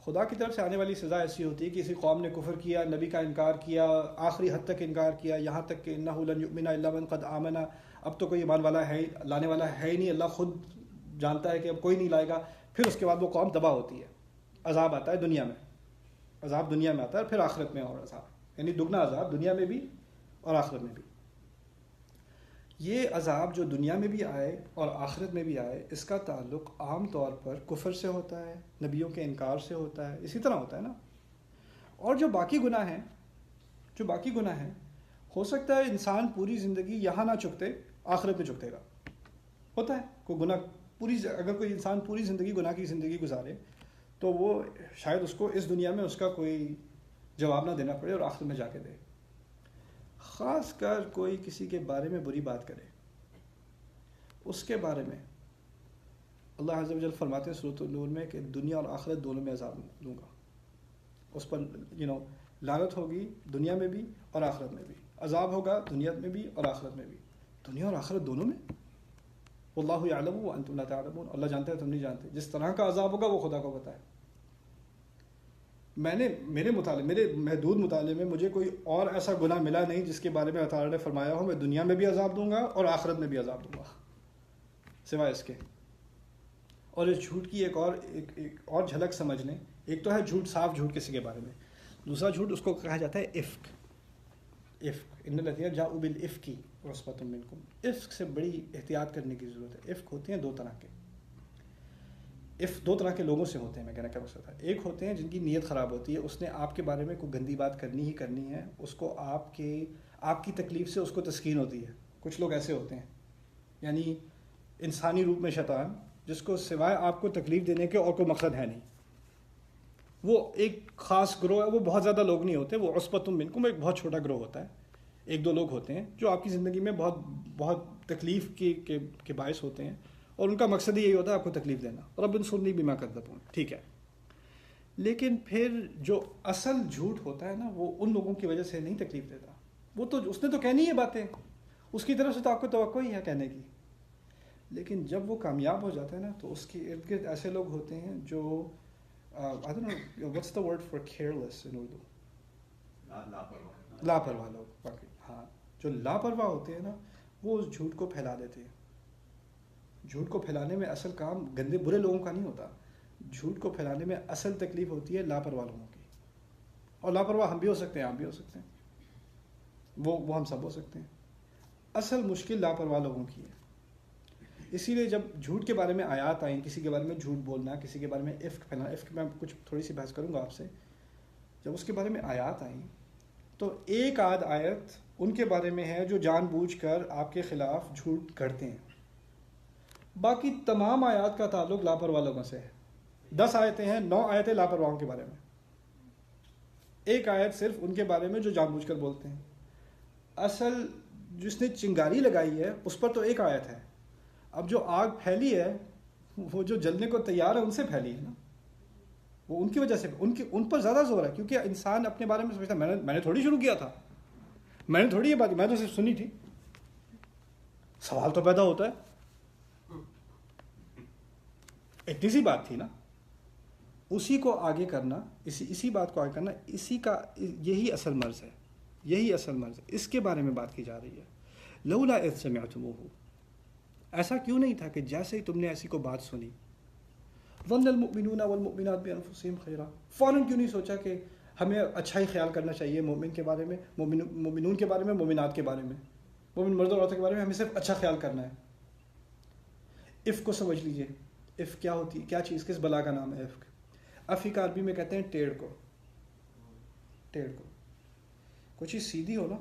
خدا کی طرف سے آنے والی سزا ایسی ہوتی ہے کہ کسی قوم نے کفر کیا, نبی کا انکار کیا, آخری حد تک انکار کیا, یہاں تک کہ انہ لن یؤمن الا من قد آمن, اب تو کوئی ایمان والا ہے, لانے والا ہے ہی نہیں, اللہ خود جانتا ہے کہ اب کوئی نہیں لائے گا. پھر اس کے بعد وہ قوم تباہ ہوتی ہے, عذاب آتا ہے دنیا میں, عذاب دنیا میں آتا ہے, پھر آخرت میں اور عذاب, یعنی دگنا عذاب دنیا میں بھی اور آخرت میں بھی. یہ عذاب جو دنیا میں بھی آئے اور آخرت میں بھی آئے, اس کا تعلق عام طور پر کفر سے ہوتا ہے, نبیوں کے انکار سے ہوتا ہے, اسی طرح ہوتا ہے نا. اور جو باقی گناہ ہیں, ہو سکتا ہے انسان پوری زندگی یہاں نہ چکتے, آخرت میں چکتے گا. ہوتا ہے کوئی گناہ اگر کوئی انسان پوری زندگی گناہ کی زندگی گزارے تو وہ شاید اس کو اس دنیا میں اس کا کوئی جواب نہ دینا پڑے اور آخرت میں جا کے دے. خاص کر کوئی کسی کے بارے میں بری بات کرے, اس کے بارے میں اللہ عز و جل فرماتے ہیں سورۃ النور میں کہ دنیا اور آخرت دونوں میں عذاب دوں گا. اس پر لعنت ہوگی دنیا میں بھی اور آخرت میں بھی، عذاب ہوگا دنیا میں بھی اور آخرت میں بھی، دنیا اور آخرت دونوں میں. واللہ یعلم وانتم لا تعلمون، اللہ جانتا ہے تم نہیں جانتے. جس طرح کا عذاب ہوگا وہ خدا کو پتہ ہے. میرے محدود مطالعے میں مجھے کوئی اور ایسا گناہ ملا نہیں جس کے بارے میں اللہ تعالیٰ نے فرمایا ہو میں دنیا میں بھی عذاب دوں گا اور آخرت میں بھی عذاب دوں گا، سوائے اس کے. اور اس جھوٹ کی ایک اور جھلک سمجھ لیں. ایک تو ہے جھوٹ، صاف جھوٹ کسی کے بارے میں. دوسرا جھوٹ اس کو کہا جاتا ہے افک. ان الذین جاؤوا بالافک عصبۃ منکم. افک سے بڑی احتیاط کرنے کی ضرورت ہے. افک ہوتے ہیں دو طرح کے. دو طرح کے لوگوں سے ہوتے ہیں. میں کہنا کیا مقصد ہے، ایک ہوتے ہیں جن کی نیت خراب ہوتی ہے، اس نے آپ کے بارے میں کوئی گندی بات کرنی ہی کرنی ہے، اس کو آپ کی تکلیف سے اس کو تسکین ہوتی ہے. کچھ لوگ ایسے ہوتے ہیں، یعنی انسانی روپ میں شیطان، جس کو سوائے آپ کو تکلیف دینے کے اور کوئی مقصد ہے نہیں. وہ ایک خاص گروہ ہے، وہ بہت زیادہ لوگ نہیں ہوتے، وہ عصبۃ منکم ایک بہت چھوٹا گروہ ہوتا ہے. ایک دو لوگ ہوتے ہیں جو آپ کی زندگی میں بہت بہت تکلیف کے باعث ہوتے ہیں، اور ان کا مقصد ہی یہی ہوتا ہے آپ کو تکلیف دینا. رب انصرنی بما کذبون، ٹھیک ہے. لیکن پھر جو اصل جھوٹ ہوتا ہے نا، وہ ان لوگوں کی وجہ سے نہیں تکلیف دیتا. وہ تو اس نے تو کہنی ہے باتیں، اس کی طرف سے تو آپ کو توقع ہی ہے کہنے کی. لیکن جب وہ کامیاب ہو جاتا ہے نا، تو اس کے ارد گرد ایسے لوگ ہوتے ہیں جو I don't know what's the word for careless in Urdu, لاپرواہ لوگ. باقی ہاں، جو لاپرواہ ہوتے ہیں نا، وہ اس جھوٹ کو پھیلا دیتے ہیں. جھوٹ کو پھیلانے میں اصل کام گندے برے لوگوں کا نہیں ہوتا. جھوٹ کو پھیلانے میں اصل تکلیف ہوتی ہے لاپرواہ لوگوں کی. اور لاپرواہ ہم بھی ہو سکتے ہیں، آپ بھی ہو سکتے ہیں، وہ ہم سب ہو سکتے ہیں. اصل مشکل لاپرواہ لوگوں کی ہے. اسی لیے جب جھوٹ کے بارے میں آیات آئیں، کسی کے بارے میں جھوٹ بولنا، کسی کے بارے میں افک پھیلانا، افک میں کچھ تھوڑی سی بحث کروں گا آپ سے. جب اس کے بارے میں آیات آئیں تو ایک آدھ آیت ان کے بارے میں ہے جو جان بوجھ کر آپ کے خلاف جھوٹ گھڑتے ہیں. باقی تمام آیات کا تعلق لاپرواہ لوگوں سے ہے. 10 آیتیں ہیں، 9 آیتیں لاپرواہوں کے بارے میں، ایک آیت صرف ان کے بارے میں جو جان بوجھ کر بولتے ہیں. اصل جس نے چنگاری لگائی ہے اس پر تو ایک آیت ہے. اب جو آگ پھیلی ہے وہ جو جلنے کو تیار ہے ان سے پھیلی ہے نا، وہ ان کی وجہ سے، ان پر زیادہ زور ہے. کیونکہ انسان اپنے بارے میں سمجھتا ہے میں نے تھوڑی شروع کیا تھا، میں نے تھوڑی یہ بات، میں تو صرف سنی تھی. سوال تو پیدا ہوتا ہے، اتنی سی بات تھی نا، اسی کو آگے کرنا، اسی بات کو آگے کرنا، اسی کا یہی اصل مرض ہے، یہی اصل مرض ہے. اس کے بارے میں بات کی جا رہی ہے. لولا اذ سمعتموہ، ایسا کیوں نہیں تھا کہ جیسے ہی تم نے ایسی کو بات سنی، ظن المؤمنون والمؤمنات بانفسہم خیرا، فوراً کیوں نہیں سوچا کہ ہمیں اچھا ہی خیال کرنا چاہیے مومن کے بارے میں، مومنون کے بارے میں، مومنات کے بارے میں، مومن مرد اور عورتوں کے بارے میں ہمیں صرف اچھا خیال کرنا ہے. افک کو سمجھ لیجئے. افک کیا ہوتی ہے، کیا چیز، کس بلا کا نام ہے افک؟ افک عربی میں کہتے ہیں ٹیڑھ کو. ٹیڑھ کو، کوئی چیز سیدھی ہو نا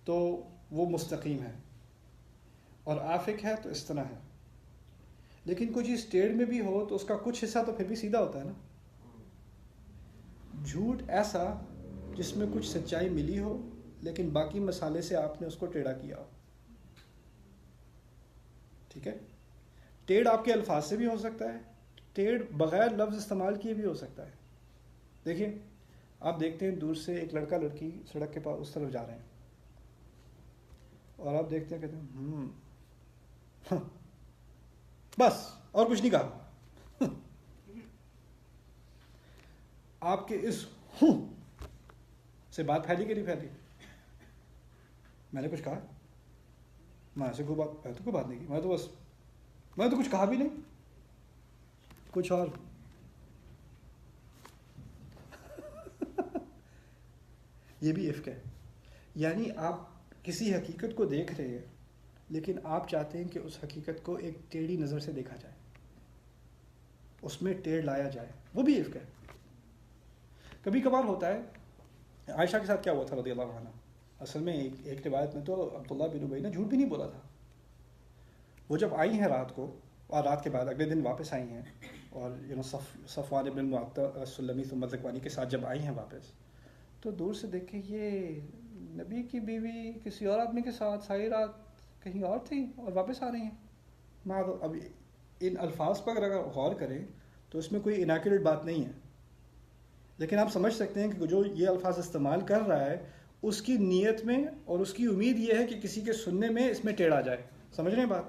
تو وہ مستقیم ہے، اور آفق ہے تو اس طرح ہے. لیکن کوئی چیز ٹیڑھ میں بھی ہو تو اس کا کچھ حصہ تو پھر بھی سیدھا ہوتا ہے نا. جھوٹ ایسا جس میں کچھ سچائی ملی ہو لیکن باقی مسالے سے آپ نے اس کو ٹیڑھا کیا ہو. ٹھیک ہے. ٹیڑھ آپ کے الفاظ سے بھی ہو سکتا ہے، ٹیڑھ بغیر لفظ استعمال کیے بھی ہو سکتا ہے. دیکھیے، آپ دیکھتے ہیں دور سے ایک لڑکا لڑکی سڑک کے پاس اس طرف جا رہے ہیں، اور آپ دیکھتے ہیں کہتے ہیں بس اور کچھ نہیں کہا. آپ کے اس سے بات پھیلی کہ نہیں پھیلی؟ میں نے کچھ کہا؟ میں ایسے کوئی بات نہیں کی، میں تو کچھ کہا بھی نہیں، کچھ اور. یہ بھی افک ہے. یعنی آپ کسی حقیقت کو دیکھ رہے ہیں لیکن آپ چاہتے ہیں کہ اس حقیقت کو ایک ٹیڑھی نظر سے دیکھا جائے، اس میں ٹیڑھ لایا جائے، وہ بھی افک ہے. کبھی کبھار ہوتا ہے. عائشہ کے ساتھ کیا ہوا تھا رضی اللہ عنہ؟ اصل میں ایک روایت میں تو عبداللہ بن ابی نے جھوٹ بھی نہیں بولا تھا. وہ جب آئی ہیں رات کو، اور رات کے بعد اگلے دن واپس آئی ہیں، اور صفوان بن المعطل السلمی ثم الذکوانی کے ساتھ جب آئی ہیں واپس، تو دور سے دیکھے یہ نبی کی بیوی کسی اور آدمی کے ساتھ ساری رات کہیں اور تھی اور واپس آ رہی ہیں. اب ان الفاظ پر اگر غور کریں تو اس میں کوئی انیکوریٹ بات نہیں ہے. لیکن آپ سمجھ سکتے ہیں کہ جو یہ الفاظ استعمال کر رہا ہے اس کی نیت میں اور اس کی امید یہ ہے کہ کسی کے سننے میں اس میں ٹیڑھ آ جائے. سمجھ رہے ہیں بات؟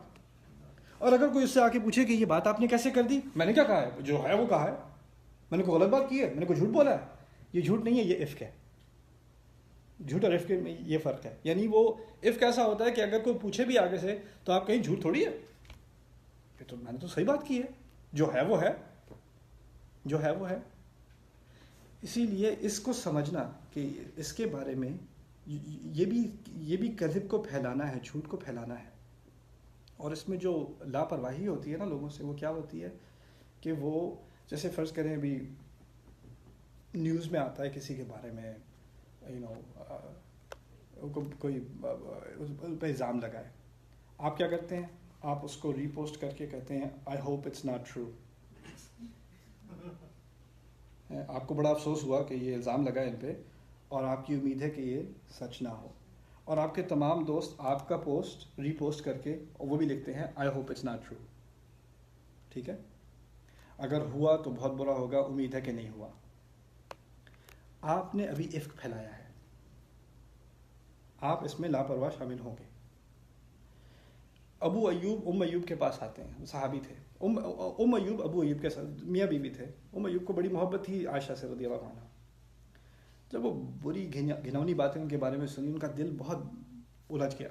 اور اگر کوئی اس سے آ کے پوچھے کہ یہ بات آپ نے کیسے کر دی, میں نے کیا کہا ہے, جو ہے وہ کہا ہے, میں نے کوئی غلط بات کی ہے, میں نے کوئی جھوٹ بولا ہے, یہ جھوٹ نہیں ہے, یہ افک ہے. جھوٹ اور افک میں یہ فرق ہے. یعنی وہ افک ایسا ہوتا ہے کہ اگر کوئی پوچھے بھی آگے سے تو آپ کہیں جھوٹ تھوڑی ہے, یہ تو میں نے تو صحیح بات کی ہے, جو ہے وہ ہے, جو ہے وہ ہے. اسی لیے اس کو سمجھنا کہ اس کے بارے میں یہ بھی کذب کو پھیلانا ہے, جھوٹ کو پھیلانا ہے. اور اس میں جو لاپرواہی ہوتی ہے نا لوگوں سے, وہ کیا ہوتی ہے کہ وہ جیسے فرض کریں ابھی نیوز میں آتا ہے کسی کے بارے میں کوئی اس پہ الزام لگائے, آپ کیا کرتے ہیں, آپ اس کو ری پوسٹ کر کے کہتے ہیں I hope it's not true. آپ کو بڑا افسوس ہوا کہ یہ الزام لگا ان پہ اور آپ کی امید ہے کہ یہ سچ نہ ہو, اور آپ کے تمام دوست آپ کا پوسٹ ری پوسٹ کر کے اور وہ بھی لکھتے ہیں I hope it's not true. ٹھیک ہے, اگر ہوا تو بہت برا ہوگا, امید ہے کہ نہیں ہوا. آپ نے ابھی افک پھیلایا ہے, آپ اس میں لاپرواہ شامل ہوں گے. ابو ایوب ام ایوب کے پاس آتے ہیں, صحابی تھے. ام ایوب ابو ایوب کے ساتھ میاں بیوی تھے. ام ایوب کو بڑی محبت تھی عائشہ سے رضی اللہ عنہ. جب وہ بری گھناؤنی باتیں ان کے بارے میں سنی, ان کا دل بہت الجھ گیا.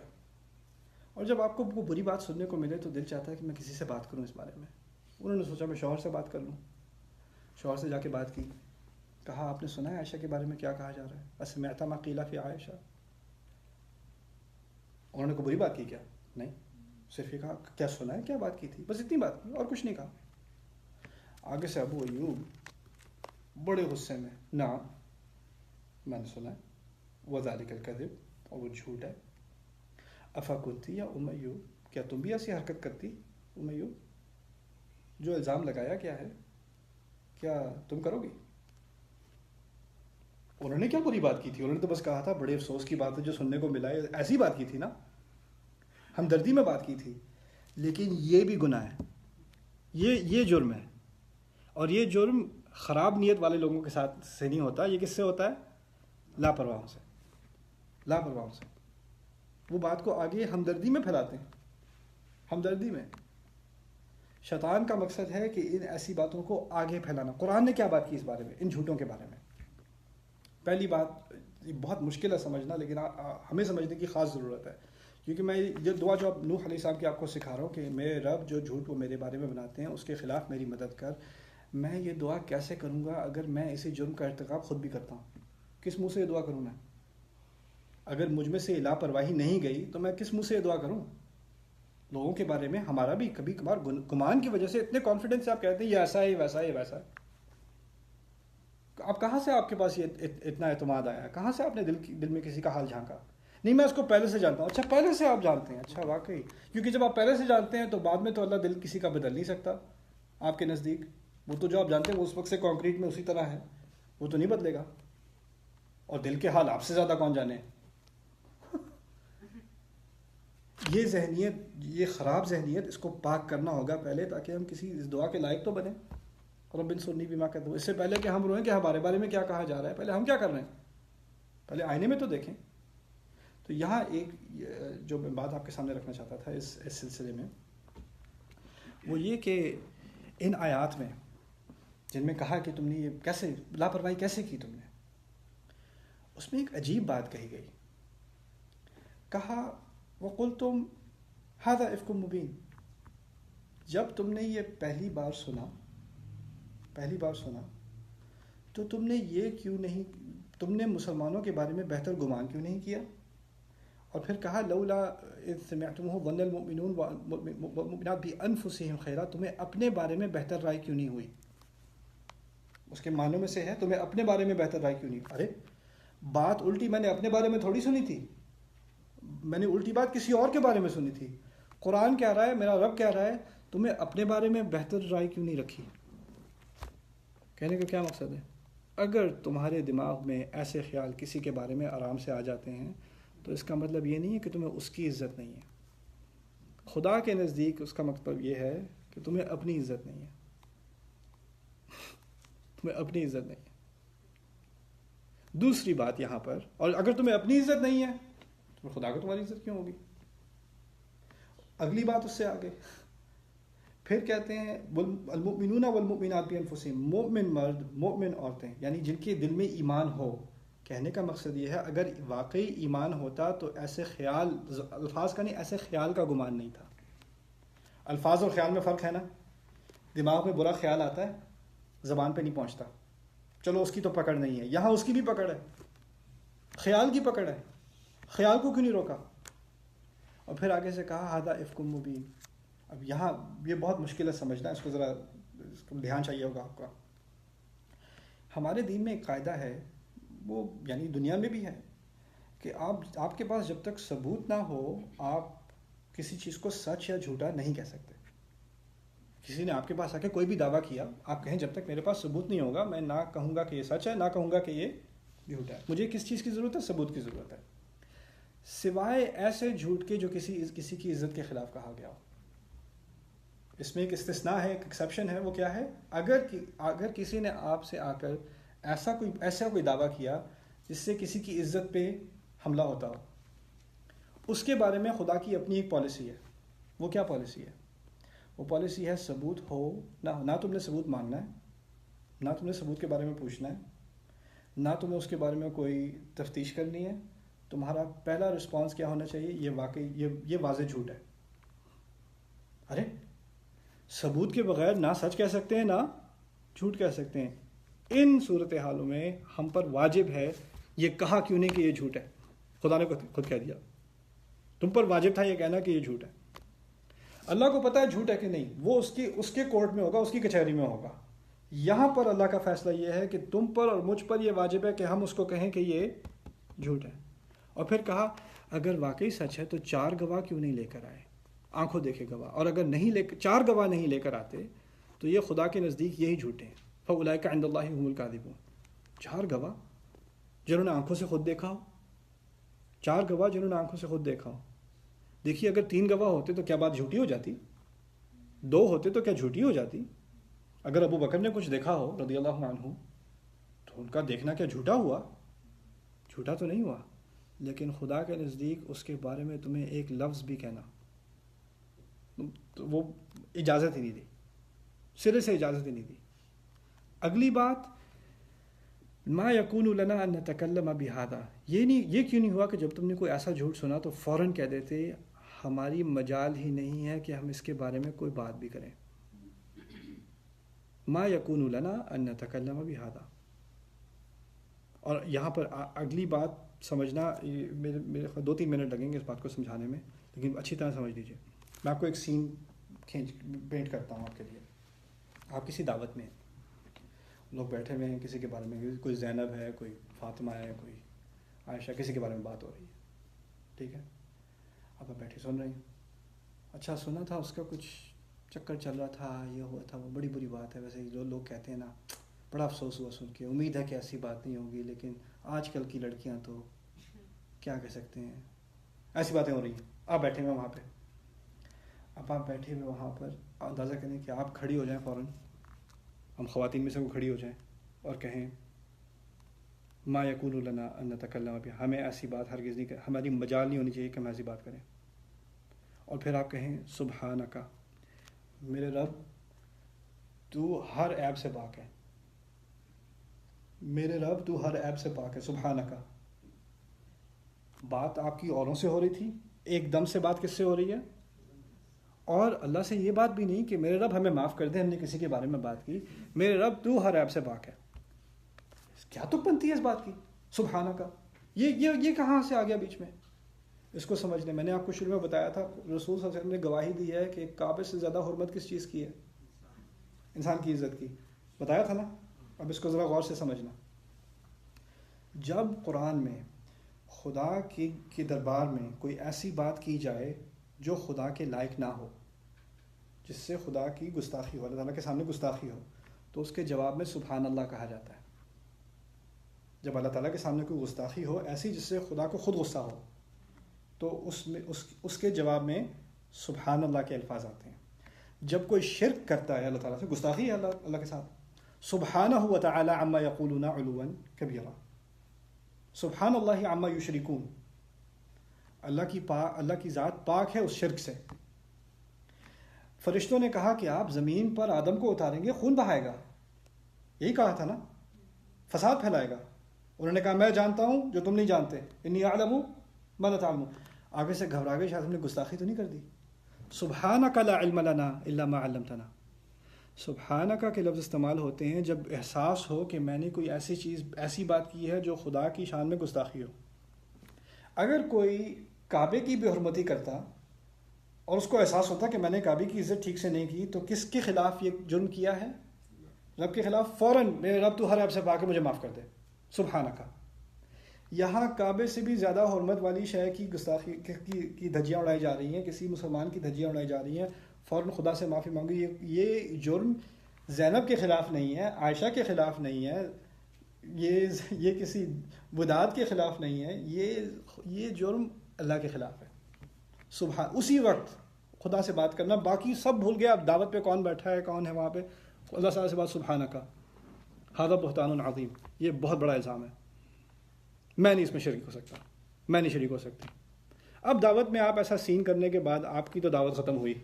اور جب آپ کو وہ بری بات سننے کو ملے تو دل چاہتا ہے کہ میں کسی سے بات کروں اس بارے میں. انہوں نے سوچا میں شوہر سے بات کر لوں. شوہر سے جا کے بات کی, کہا آپ نے سنا ہے عائشہ کے بارے میں کیا کہا جا رہا ہے, اسمعت ما قیل فی عائشہ. انہوں نے کوئی بری بات کی کیا؟ نہیں, صرف یہ کہا کیا سنا ہے, کیا بات کی تھی, بس اتنی بات کی اور کچھ نہیں کہا. آگے سے ابو ایوب بڑے غصے میں, نہ میں نے سنا ہے, وذالک الکذب, اور وہ جھوٹ ہے. افکنتی یا ام ایوب, کیا تم بھی ایسی حرکت کرتی ام ایوب, جو الزام لگایا کیا ہے کیا تم کرو گی؟ انہوں نے کیا بری بات کی تھی, انہوں نے تو بس کہا تھا بڑے افسوس کی بات ہے جو سننے کو ملا ہے, ایسی بات کی تھی نا, ہمدردی میں بات کی تھی. لیکن یہ بھی گناہ ہے, یہ جرم ہے. اور یہ جرم خراب نیت والے لوگوں کے ساتھ سے نہیں ہوتا, یہ کس سے ہوتا ہے؟ لاپرواہوں سے. لاپرواہوں سے وہ بات کو آگے ہمدردی میں پھیلاتے ہیں, ہمدردی میں. شیطان کا مقصد ہے کہ ان ایسی باتوں کو آگے پھیلانا. قرآن نے کیا بات کی اس بارے میں, ان جھوٹوں کے بارے میں؟ پہلی بات, بہت مشکل ہے سمجھنا, لیکن ہمیں سمجھنے کی خاص ضرورت ہے, کیونکہ میں یہ دعا جو اب نوح علیہ السلام کی آپ کو سکھا رہا ہوں کہ میرے رب جو جھوٹ وہ میرے بارے میں بناتے ہیں اس کے خلاف میری مدد کر. میں یہ دعا کیسے کروں گا اگر میں اسی جرم کا ارتکاب خود بھی کرتا ہوں؟ کس منہ سے یہ دعا کروں میں؟ اگر مجھ میں سے لاپرواہی نہیں گئی تو میں کس منہ سے یہ دعا کروں؟ لوگوں کے بارے میں ہمارا بھی کبھی کبھار گمان کی وجہ سے اتنے کانفیڈنس سے آپ کہتے ہیں یہ ایسا ہے, ویسا ہے, ویسا ہے. آپ کہاں سے آپ کے پاس یہ اتنا اعتماد آیا, کہاں سے آپ نے دل میں کسی کا حال جھانکا؟ نہیں میں اس کو پہلے سے جانتا ہوں. اچھا پہلے سے آپ جانتے ہیں, اچھا واقعی, کیونکہ جب آپ پہلے سے جانتے ہیں تو بعد میں تو اللہ دل کسی کا بدل نہیں سکتا آپ کے نزدیک. وہ تو جو آپ جانتے ہیں وہ اس وقت سے کانکریٹ میں اسی طرح ہے, وہ تو نہیں بدلے گا. اور دل کے حال آپ سے زیادہ کون جانے. یہ ذہنیت, یہ خراب ذہنیت, اس کو پاک کرنا ہوگا پہلے, تاکہ ہم کسی اس دعا کے لائق تو بنیں. رب انصرنی بما کذبوا, اس سے پہلے کہ ہم روئیں کہ ہمارے بارے میں کیا کہا جا رہا ہے, پہلے ہم کیا کر رہے ہیں, پہلے آئینے میں تو دیکھیں. تو یہاں ایک جو میں بات آپ کے سامنے رکھنا چاہتا تھا اس سلسلے میں, وہ یہ کہ ان آیات میں جن میں کہا کہ تم نے یہ کیسے لاپرواہی کیسے کی تم نے, اس میں ایک عجیب بات کہی گئی. کہا وَقُلْتُمْ هَذَا إِفْكٌ مُبِينٌ. جب تم نے یہ پہلی بار سنا تو تم نے یہ کیوں نہیں, تم نے مسلمانوں کے بارے میں بہتر گمان کیوں نہیں کیا؟ اور پھر کہا لولا اذ سمعتموه ظن المؤمنون والمؤمنات بانفسهم خیرا, تمہیں اپنے بارے میں بہتر رائے کیوں نہیں ہوئی؟ اس کے معنوں میں سے ہے تمہیں اپنے بارے میں بہتر رائے کیوں نہیں. ارے بات الٹی میں نے اپنے بارے میں تھوڑی سنی تھی, میں نے الٹی بات کسی اور کے بارے میں سنی تھی. قرآن کہہ رہا ہے, میرا رب کہہ رہا ہے, تمہیں اپنے بارے میں بہتر رائے کیوں نہیں رکھی؟ کہنے کا کیا مقصد ہے؟ اگر تمہارے دماغ میں ایسے خیال کسی کے بارے میں آرام سے آ جاتے ہیں تو اس کا مطلب یہ نہیں ہے کہ تمہیں اس کی عزت نہیں ہے. خدا کے نزدیک اس کا مطلب یہ ہے کہ تمہیں اپنی عزت نہیں ہے. تمہیں اپنی عزت نہیں ہے. دوسری بات یہاں پر، اور اگر تمہیں اپنی عزت نہیں ہے تو خدا کو تمہاری عزت کیوں ہوگی؟ اگلی بات اس سے آگے پھر کہتے ہیں المؤمنون والمؤمنات بانفسہم، مومن مرد مومن عورتیں، یعنی جن کے دل میں ایمان ہو. کہنے کا مقصد یہ ہے اگر واقعی ایمان ہوتا تو ایسے خیال، الفاظ کا نہیں، ایسے خیال کا گمان نہیں تھا. الفاظ اور خیال میں فرق ہے نا. دماغ میں برا خیال آتا ہے، زبان پہ نہیں پہنچتا، چلو اس کی تو پکڑ نہیں ہے. یہاں اس کی بھی پکڑ ہے، خیال کی پکڑ ہے. خیال کو کیوں نہیں روکا؟ اور پھر آگے سے کہا ھذا افک مبین. اب یہاں یہ بہت مشکل ہے سمجھنا، اس کو ذرا دھیان چاہیے ہوگا آپ کا. ہمارے دین میں ایک قاعدہ ہے، وہ یعنی دنیا میں بھی ہے، کہ آپ کے پاس جب تک ثبوت نہ ہو آپ کسی چیز کو سچ یا جھوٹا نہیں کہہ سکتے. کسی نے آپ کے پاس آ کے کوئی بھی دعویٰ کیا، آپ کہیں جب تک میرے پاس ثبوت نہیں ہوگا میں نہ کہوں گا کہ یہ سچ ہے نہ کہوں گا کہ یہ جھوٹا ہے. مجھے کس چیز کی ضرورت ہے؟ ثبوت کی ضرورت ہے، سوائے ایسے جھوٹ کے جو کسی کی عزت کے خلاف کہا گیا ہو. اس میں ایک استثناء ہے، ایک ایکسیپشن ہے. وہ کیا ہے؟ اگر کسی نے آپ سے آ کر ایسا کوئی دعویٰ کیا جس سے کسی کی عزت پہ حملہ ہوتا ہو، اس کے بارے میں خدا کی اپنی ایک پالیسی ہے. وہ کیا پالیسی ہے؟ وہ پالیسی ہے ثبوت ہو نہ تم نے ثبوت ماننا ہے، نہ تم نے ثبوت کے بارے میں پوچھنا ہے، نہ تمہیں اس کے بارے میں کوئی تفتیش کرنی ہے. تمہارا پہلا رسپانس کیا ہونا چاہیے؟ یہ واضح جھوٹ ہے. ارے ثبوت کے بغیر نہ سچ کہہ سکتے ہیں نہ جھوٹ کہہ سکتے ہیں. ان صورتحالوں میں ہم پر واجب ہے یہ کہا کیوں نہیں کہ یہ جھوٹ ہے. خدا نے خود کہہ دیا، تم پر واجب تھا یہ کہنا کہ یہ جھوٹ ہے. اللہ کو پتہ ہے جھوٹ ہے کہ نہیں، وہ اس کے کورٹ میں ہوگا، اس کی کچہری میں ہوگا. یہاں پر اللہ کا فیصلہ یہ ہے کہ تم پر اور مجھ پر یہ واجب ہے کہ ہم اس کو کہیں کہ یہ جھوٹ ہے. اور پھر کہا اگر واقعی سچ ہے تو 4 گواہ کیوں نہیں لے کر آئے، آنکھوں دیکھے گواہ. اور اگر 4 گواہ نہیں لے کر آتے تو یہ خدا کے نزدیک یہی جھوٹے ہیں. فَأُولَٰئِكَ عِندَ اللَّهِ هُمُ الْكَاذِبُونَ. 4 گواہ جنہوں نے آنکھوں سے خود دیکھا ہو، 4 گواہ جنہوں نے آنکھوں سے خود دیکھا ہو. دیکھیے اگر 3 گواہ ہوتے تو کیا بات جھوٹی ہو جاتی؟ 2 ہوتے تو کیا جھوٹی ہو جاتی؟ اگر ابو بکر نے کچھ دیکھا ہو رضی اللہ عنہ تو ان کا دیکھنا کیا جھوٹا ہوا؟ جھوٹا تو نہیں ہوا. لیکن خدا کے نزدیک اس کے بارے میں تمہیں ایک لفظ بھی کہنا تو وہ اجازت ہی نہیں دی، سرے سے اجازت ہی نہیں دی. اگلی بات ما یکون لنا ان نتکلم بہذا. یہ کیوں نہیں ہوا کہ جب تم نے کوئی ایسا جھوٹ سنا تو فوراً کہہ دیتے ہماری مجال ہی نہیں ہے کہ ہم اس کے بارے میں کوئی بات بھی کریں. ما یکون لنا ان نتکلم بہذا. اور یہاں پر اگلی بات سمجھنا، میرے 2-3 منٹ لگیں گے اس بات کو سمجھانے میں، لیکن اچھی طرح سمجھ لیجیے. میں آپ کو ایک سین پینٹ کرتا ہوں آپ کے لیے. آپ کسی دعوت میں ہیں، لوگ بیٹھے ہوئے ہیں، کسی کے بارے میں کوئی زینب ہے، کوئی فاطمہ ہے، کوئی عائشہ، کسی کے بارے میں بات ہو رہی ہے. ٹھیک ہے، آپ بیٹھے سن رہے ہیں. اچھا سنا تھا اس کا کچھ چکر چل رہا تھا، یہ ہوا تھا، وہ بڑی بری بات ہے. ویسے جو لوگ کہتے ہیں نا، بڑا افسوس ہوا سن کے. امید ہے کہ ایسی بات نہیں ہوگی، لیکن آج کل کی لڑکیاں تو کیا کہہ سکتے ہیں، ایسی باتیں ہو رہی ہیں. آپ بیٹھے ہوئے وہاں پہ، اب آپ بیٹھے ہوئے وہاں پر اندازہ کریں کہ آپ کھڑی ہو جائیں فوراً، ہم خواتین میں سے وہ کھڑی ہو جائیں اور کہیں ما یکون لنا ان نتکلم بہذا، ہمیں ایسی بات ہرگز نہیں، ہماری مجال نہیں ہونی چاہیے کہ ہم ایسی بات کریں. اور پھر آپ کہیں سبحانک، میرے رب تو ہر عیب سے پاک ہے، میرے رب تو ہر عیب سے پاک ہے. سبحانک. بات آپ کی اوروں سے ہو رہی تھی، ایک دم سے بات کس سے ہو رہی ہے؟ اور اللہ سے یہ بات بھی نہیں کہ میرے رب ہمیں معاف کر دے ہم نے کسی کے بارے میں بات کی، میرے رب تو ہر عیب سے پاک ہے. کیا تک بنتی ہے اس بات کی؟ سبحانہ کا یہ کہاں سے آ گیا بیچ میں؟ اس کو سمجھنے، میں نے آپ کو شروع میں بتایا تھا رسول صلی اللہ علیہ وسلم نے گواہی دی ہے کہ کعبے سے زیادہ حرمت کس چیز کی ہے؟ انسان کی عزت کی. بتایا تھا نا. اب اس کو ذرا غور سے سمجھنا. جب قرآن میں خدا کی دربار میں کوئی ایسی بات کی جائے جو خدا کے لائق نہ ہو، جس سے خدا کی گستاخی ہو، اللہ تعالیٰ کے سامنے گستاخی ہو، تو اس کے جواب میں سبحان اللہ کہا جاتا ہے. جب اللہ تعالیٰ کے سامنے کوئی گستاخی ہو ایسی جس سے خدا کو خود غصہ ہو، تو اس کے جواب میں سبحان اللہ کے الفاظ آتے ہیں. جب کوئی شرک کرتا ہے اللہ تعالیٰ سے، گستاخی ہے اللہ کے ساتھ، سبحانہ و تعالی عما یقولون علوا کبیرا. سبحان اللہ عما یشرکون، اللہ کی ذات پاک ہے اس شرک سے۔ فرشتوں نے کہا کہ آپ زمین پر آدم کو اتاریں گے، خون بہائے گا، یہی کہا تھا نا، فساد پھیلائے گا۔ انہوں نے کہا میں جانتا ہوں جو تم نہیں جانتے، انی اعلم ما لا تعلمون۔ آگے سے گھبرا گئے، شاید ہم نے گستاخی تو نہیں کر دی۔ سبحانک لا علم لنا الا ما علمتنا۔ سبحانک کے لفظ استعمال ہوتے ہیں جب احساس ہو کہ میں نے کوئی ایسی بات کی ہے جو خدا کی شان میں گستاخی ہو۔ اگر کوئی کعبے کی بے حرمتی کرتا اور اس کو احساس ہوتا کہ میں نے کعبے کی عزت ٹھیک سے نہیں کی، تو کس کے خلاف یہ جرم کیا ہے؟ رب کے خلاف۔ فوراً میرے رب تو ہر عیب سے پاک ہے، مجھے معاف کر دے، سبحانک۔ یہاں کعبے سے بھی زیادہ حرمت والی شے کی گستاخی کی دھجیاں اڑائی جا رہی ہیں، کسی مسلمان کی دھجیاں اڑائی جا رہی ہیں، فوراً خدا سے معافی مانگی۔ یہ جرم زینب کے خلاف نہیں ہے، عائشہ کے خلاف نہیں ہے، یہ کسی وداد کے خلاف نہیں ہے، یہ جرم اللہ کے خلاف ہے۔ سبحان، اسی وقت خدا سے بات کرنا، باقی سب بھول گیا۔ اب دعوت پہ کون بیٹھا ہے، کون ہے وہاں پہ، اللہ تعالیٰ سے بات سبحانک ھذا بہتان عظیم، یہ بہت بڑا الزام ہے، میں نہیں اس میں شریک ہو سکتا، میں نہیں شریک ہو سکتی۔ اب دعوت میں آپ ایسا سین کرنے کے بعد آپ کی تو دعوت ختم ہوئی،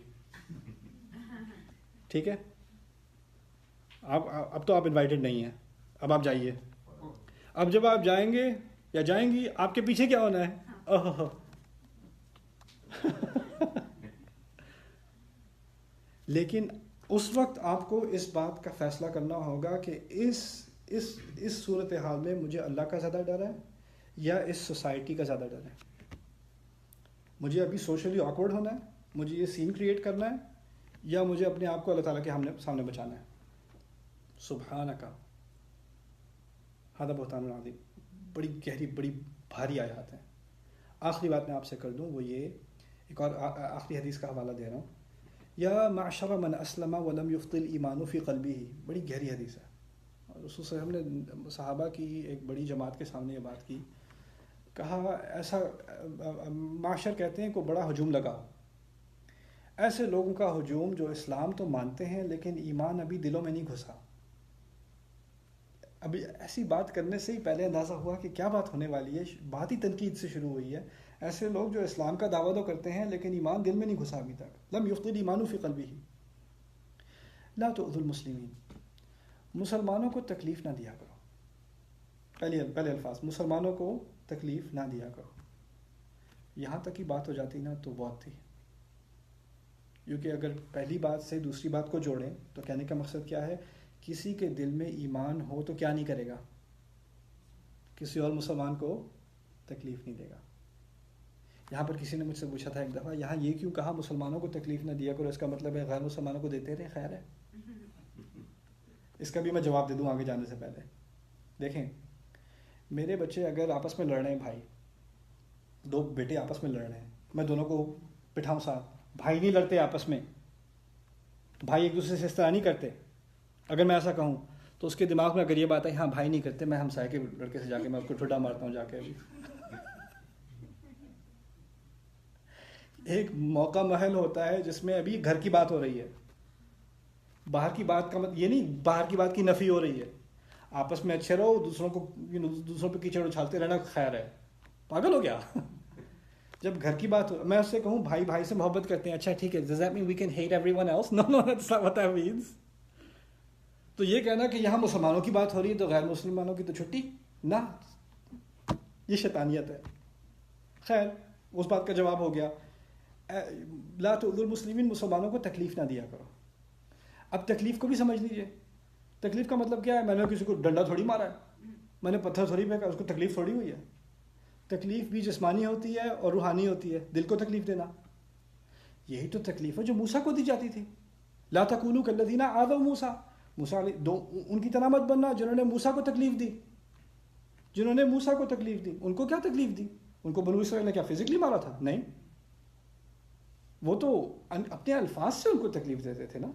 ٹھیک ہے، اب تو آپ انوائٹڈ نہیں ہیں، اب آپ جائیے۔ اب جب آپ جائیں گے یا جائیں گی، آپ کے پیچھے کیا ہونا ہے؟ لیکن اس وقت آپ کو اس بات کا فیصلہ کرنا ہوگا کہ اس صورتحال میں مجھے اللہ کا زیادہ ڈر ہے یا اس سوسائٹی کا زیادہ ڈر ہے۔ مجھے ابھی سوشلی آکورڈ ہونا ہے، مجھے یہ سین کریٹ کرنا ہے، یا مجھے اپنے آپ کو اللہ تعالیٰ کے سامنے بچانا ہے۔ سبحانک ھذا بہتان عظیم، بڑی گہری، بڑی بھاری آیات ہیں۔ آخری بات میں آپ سے کر دوں، وہ یہ، ایک اور آخری حدیث کا حوالہ دے رہا ہوں، یا معشر من اسلم ولم یفض الایمان فی قلبہ، بڑی گہری حدیث ہے۔ رسول صلی اللہ علیہ وسلم نے صحابہ کی ایک بڑی جماعت کے سامنے یہ بات کی، کہا ایسا معاشر کہتے ہیں کوئی بڑا ہجوم لگا، ایسے لوگوں کا ہجوم جو اسلام تو مانتے ہیں لیکن ایمان ابھی دلوں میں نہیں گھسا۔ ابھی ایسی بات کرنے سے ہی پہلے اندازہ ہوا کہ کیا بات ہونے والی ہے، بات ہی تنقید سے شروع ہوئی ہے۔ ایسے لوگ جو اسلام کا دعویٰ تو کرتے ہیں لیکن ایمان دل میں نہیں گھسا ابھی تک، لم یفض الایمان فی قلبہ۔ لا تؤذوا المسلمین، مسلمانوں کو تکلیف نہ دیا کرو۔ پہلے الفاظ، مسلمانوں کو تکلیف نہ دیا کرو۔ یہاں تک کی بات ہو جاتی نا تو بہت تھی، کیونکہ اگر پہلی بات سے دوسری بات کو جوڑیں تو کہنے کا مقصد کیا ہے؟ کسی کے دل میں ایمان ہو تو کیا نہیں کرے گا؟ کسی اور مسلمان کو تکلیف نہیں دے گا۔ یہاں پر کسی نے مجھ سے پوچھا تھا ایک دفعہ، یہاں یہ کیوں کہا مسلمانوں کو تکلیف نہ دیا کرو، اس کا مطلب ہے غیر مسلمانوں کو دیتے رہے، خیر ہے؟ اس کا بھی میں جواب دے دوں آگے جانے سے پہلے۔ دیکھیں، میرے بچے اگر آپس میں لڑ رہے ہیں، بھائی دو بیٹے آپس میں لڑ رہے ہیں، میں دونوں کو بٹھاؤں ساتھ، بھائی نہیں لڑتے آپس میں، بھائی ایک دوسرے سے اس طرح نہیں کرتے، اگر میں ایسا کہوں تو اس کے دماغ میں اگر یہ بات ہے ہاں بھائی نہیں کرتے، میں ہمسائے کے لڑکے سے جا کے میں اس کو ٹھڈا مارتا ہوں جا کے۔ ابھی ایک موقع محل ہوتا ہے جس میں ابھی گھر کی بات ہو رہی ہے، باہر کی بات کا مطلب یہ نہیں باہر کی بات کی نفی ہو رہی ہے، آپس میں اچھے رہو، دوسروں پہ کیچڑ اچھالتے رہنا خیر ہے، پاگل ہو گیا؟ جب گھر کی بات ہو، میں اس سے کہوں بھائی بھائی سے محبت کرتے ہیں، اچھا ٹھیک ہے، does that mean we can hate everyone else? No, that's not what that means. تو یہ کہنا کہ یہاں مسلمانوں کی بات ہو رہی ہے تو غیر مسلمانوں کی تو چھٹی نہ، یہ شیطانیت ہے۔ خیر، اس بات کا جواب ہو گیا، لا تؤذوا المسلمین، مسلمانوں کو تکلیف نہ دیا کرو۔ اب تکلیف کو بھی سمجھ لیجئے، تکلیف کا مطلب کیا ہے؟ میں نے کسی کو ڈنڈا تھوڑی مارا ہے، میں نے پتھر تھوڑی پھینکا، اس کو تکلیف تھوڑی ہوئی ہے۔ تکلیف بھی جسمانی ہوتی ہے اور روحانی ہوتی ہے، دل کو تکلیف دینا، یہی تو تکلیف ہے جو موسیٰ کو دی جاتی تھی۔ لا تکونوا کالذین آذوا موسیٰ، ان کی طرح مت بننا جنہوں نے موسیٰ کو تکلیف دی، جنہوں نے موسیٰ کو تکلیف دی۔ ان کو کیا تکلیف دی؟ ان کو بنو اسرائیل نے کیا فزیکلی مارا تھا؟ نہیں، وہ تو اپنے الفاظ سے ان کو تکلیف دیتے تھے نا۔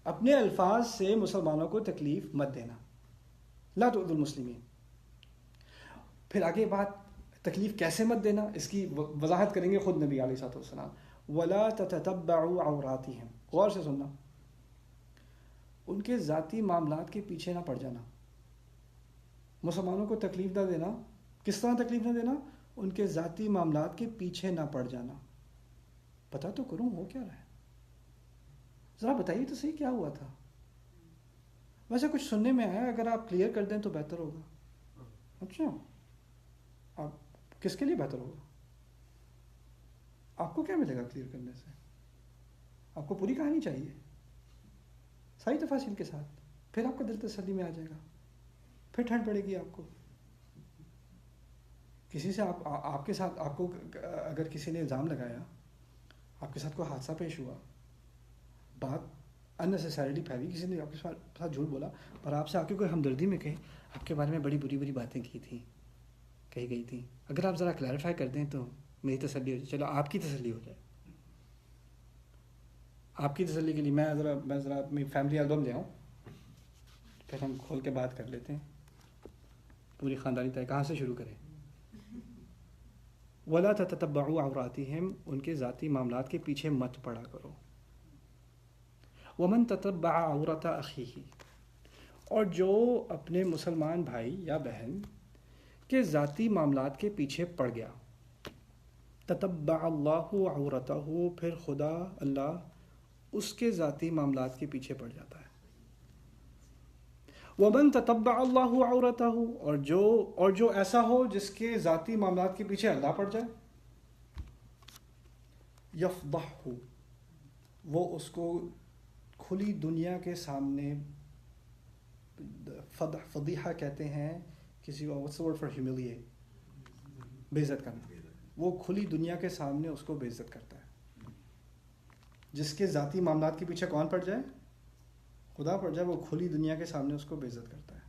اپنے الفاظ سے مسلمانوں کو تکلیف مت دینا، لا تؤذوا المسلمین۔ پھر آگے بات، تکلیف کیسے مت دینا، اس کی وضاحت کریں گے خود نبی علیہ الصلوۃ والسلام۔ ولا تتتبعوا عوراتهم، غور سے سننا، ان کے ذاتی معاملات کے پیچھے نہ پڑ جانا، مسلمانوں کو تکلیف نہ دینا کس طرح تکلیف نہ دینا؟ ان کے ذاتی معاملات کے پیچھے نہ پڑ جانا. پتا تو کروں ہو کیا رہا ہے, ذرا بتائیے تو صحیح کیا ہوا تھا. ویسے کچھ سننے میں آیا, اگر آپ کلیئر کر دیں تو بہتر ہوگا. اچھا, آپ کس کے لیے بہتر ہوگا؟ آپ کو کیا ملے گا کلیئر کرنے سے؟ آپ کو پوری کہانی چاہیے ساری تفاصیل کے ساتھ, پھر آپ کا دل تسلی میں آ جائے گا, پھر ٹھنڈ پڑے گی آپ کو. کسی سے آپ کے ساتھ, آپ کو اگر کسی نے الزام لگایا, آپ کے ساتھ کوئی حادثہ پیش ہوا, بات اننیسیسریلی پھیلی, کسی نے آپ کے ساتھ جھوٹ بولا اور آپ سے آ کے کوئی ہمدردی میں کہے آپ کے بارے میں بڑی بری باتیں کہی گئی تھیں, اگر آپ ذرا کلیریفائی کر دیں تو میری تسلی ہو جائے. چلو آپ کی تسلی ہو جائے. آپ کی تسلی کے لیے میں ذرا اپنی فیملی البم لے آؤں, پھر ہم کھول کے بات کر لیتے ہیں پوری خاندانی طے. کہاں سے شروع کریں؟ وَلَا تَتَتَبَّعُوا عَوْرَاتِهِمْ, ان کے ذاتی معاملات کے پیچھے مت پڑا کرو. وَمَن تَتَبَّعَ عَوْرَةَ أَخِيهِ, اور جو اپنے مسلمان بھائی یا بہن کے ذاتی معاملات کے پیچھے پڑ گیا, تتبع اللہ عورتہ, پھر خدا اللہ اس کے ذاتی معاملات کے پیچھے پڑ جاتا ہے. ومن تتبع اللہ عورتہ, اور جو ایسا ہو جس کے ذاتی معاملات کے پیچھے اللہ پڑ جائے, یفضحہ, وہ اس کو کھلی دنیا کے سامنے, فضیحہ کہتے ہیں کسی کو, what's the word for humiliate, بے عزت کرنا, وہ کھلی دنیا کے سامنے اس کو بے عزت کرتا ہے. جس کے ذاتی معاملات کے پیچھے کون پڑ جائے؟ خدا پڑ جائے, وہ کھلی دنیا کے سامنے اس کو بے عزت کرتا ہے.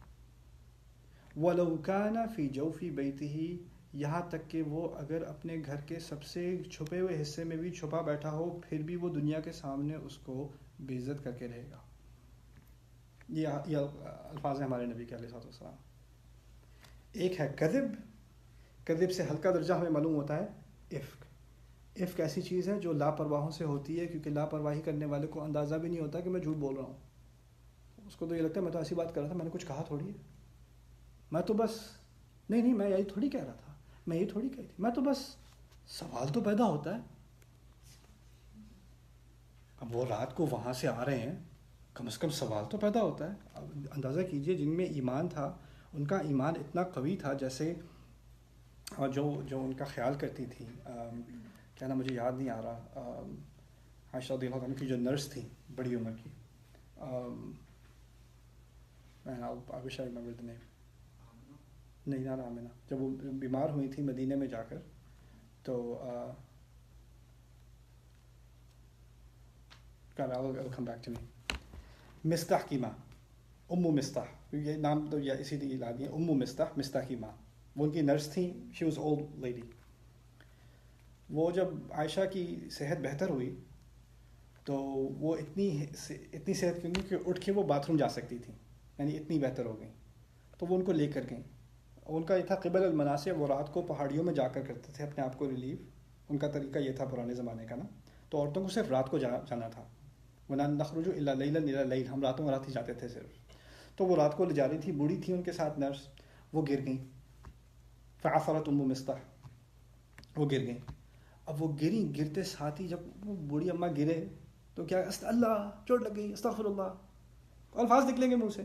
وَلَوْ كَانَ فِي جَوْفِ بَيْتِهِ, یہاں تک کہ وہ اگر اپنے گھر کے سب سے چھپے ہوئے حصے میں بھی چھپا بیٹھا ہو, پھر بھی وہ دنیا کے سامنے اس کو بے عزت کر کے رہے گا. یہ الفاظ ہیں ہمارے نبی کے علیہ السلام. ایک ہے کذب, کذب سے ہلکا درجہ ہمیں معلوم ہوتا ہے افک. افک ایسی چیز ہے جو لاپرواہوں سے ہوتی ہے, کیونکہ لاپرواہی کرنے والے کو اندازہ بھی نہیں ہوتا کہ میں جھوٹ بول رہا ہوں. اس کو تو یہ لگتا ہے میں تو ایسی بات کر رہا تھا, میں نے کچھ کہا تھوڑی ہے, میں تو بس نہیں میں یہی تھوڑی کہہ رہا تھا, میں یہی تھوڑی کہی تھی, میں تو بس, سوال تو پیدا ہوتا ہے. اب وہ رات کو وہاں سے آ رہے ہیں, کم از کم سوال تو پیدا ہوتا ہے. اب اندازہ کیجئے جن میں ایمان تھا, ان کا ایمان اتنا قوی تھا, جیسے اور جو ان کا خیال کرتی تھی, کیا نام مجھے یاد نہیں آ رہا, عائشہ رضی اللہ عنہ کی جو نرس تھی بڑی عمر کی, I wish I remember the name. نہیں نہ آمنہ, جب وہ بیمار ہوئی تھی مدینے میں جا کر, تو I'll come back to me. مستح کی ماں, ام مستح, یہ نام تو یا اسی لیے لا دیا, ام مستح, مستح کی ماں. وہ ان کی نرس تھیں, she was old lady. وہ جب عائشہ کی صحت بہتر ہوئی تو وہ اتنی صحت کی ہوئی کہ اٹھ کے وہ باتھ روم جا سکتی تھیں, یعنی اتنی بہتر ہو گئیں. تو وہ ان کو لے کر گئیں. ان کا یہ تھا قبل المناصب, وہ رات کو پہاڑیوں میں جا کر کرتے تھے اپنے آپ کو ریلیف. ان کا طریقہ یہ تھا پرانے زمانے کا نا, تو عورتوں کو صرف رات کو جانا تھا. وَلَا نَخْرُجُ إِلَّا لَيْلًا إِلَى اللَّيْلِ, ہم راتوں رات ہی جاتے تھے صرف. تو وہ رات کو لے جا رہی تھی, بوڑھی تھی ان کے ساتھ نرس, وہ گر گئیں. فَعَثَرَتْ أُمُّ مِسْطَحْ, وہ گر گئیں. اب وہ گرتے ساتھ ہی جب وہ بوڑھی اماں گرے تو کیا, اللہ چوٹ لگ گئی, استغفر اللہ, الفاظ نکلیں گے منہ سے.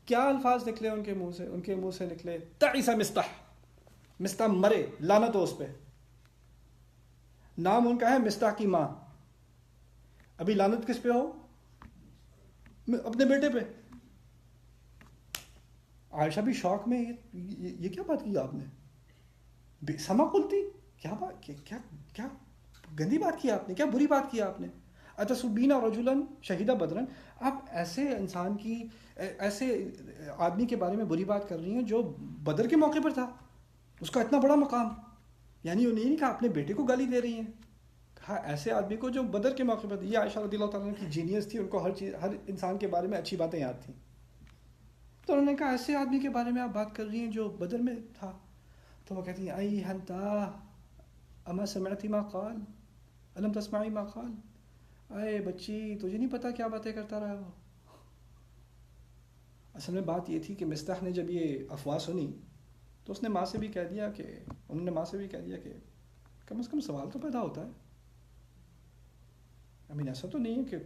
کیا الفاظ نکلے ان کے منہ سے؟ ان کے منہ سے نکلے تعیس مستح, مستح مرے, لعنت ہو اس پہ. نام ان کا ہے مستح کی ماں. ابھی لعنت کس پہ ہو؟ اپنے بیٹے پہ. عائشہ بھی شوق میں, یہ کیا بات کی آپ نے؟ سما قلتی, کیا بات, کیا گندی بات کی آپ نے, کیا بری بات کی آپ نے. اتسبین رجلا شہید بدرن, آپ ایسے انسان کی, ایسے آدمی کے بارے میں بری بات کر رہی ہیں جو بدر کے موقع پر تھا, اس کا اتنا بڑا مقام. یعنی انہوں نے نہیں کہا اپنے بیٹے کو گالی دے رہی ہیں, کہا ایسے آدمی کو جو بدر کے موقع پر تھا. یہ عائشہ رضی اللہ تعالیٰ کی جینیس تھی, ان کو ہر انسان کے بارے میں اچھی باتیں یاد تھیں. تو انہوں نے کہا ایسے آدمی کے بارے میں آپ بات کر رہی ہیں جو بدر میں تھا. تو وہ کہتی ہیں ای ہنتا اما سمعتی ما قال الم تسمعی ما قال, اے بچی تجھے نہیں پتا کیا باتیں کرتا رہا وہ. اصل میں بات یہ تھی کہ مستح نے جب یہ افواہ سنی تو اس نے ماں سے بھی کہہ دیا کہ انہوں نے ماں سے بھی کہہ دیا کہ کم از کم سوال تو پیدا ہوتا ہے. ایسا تو نہیں ہے کہ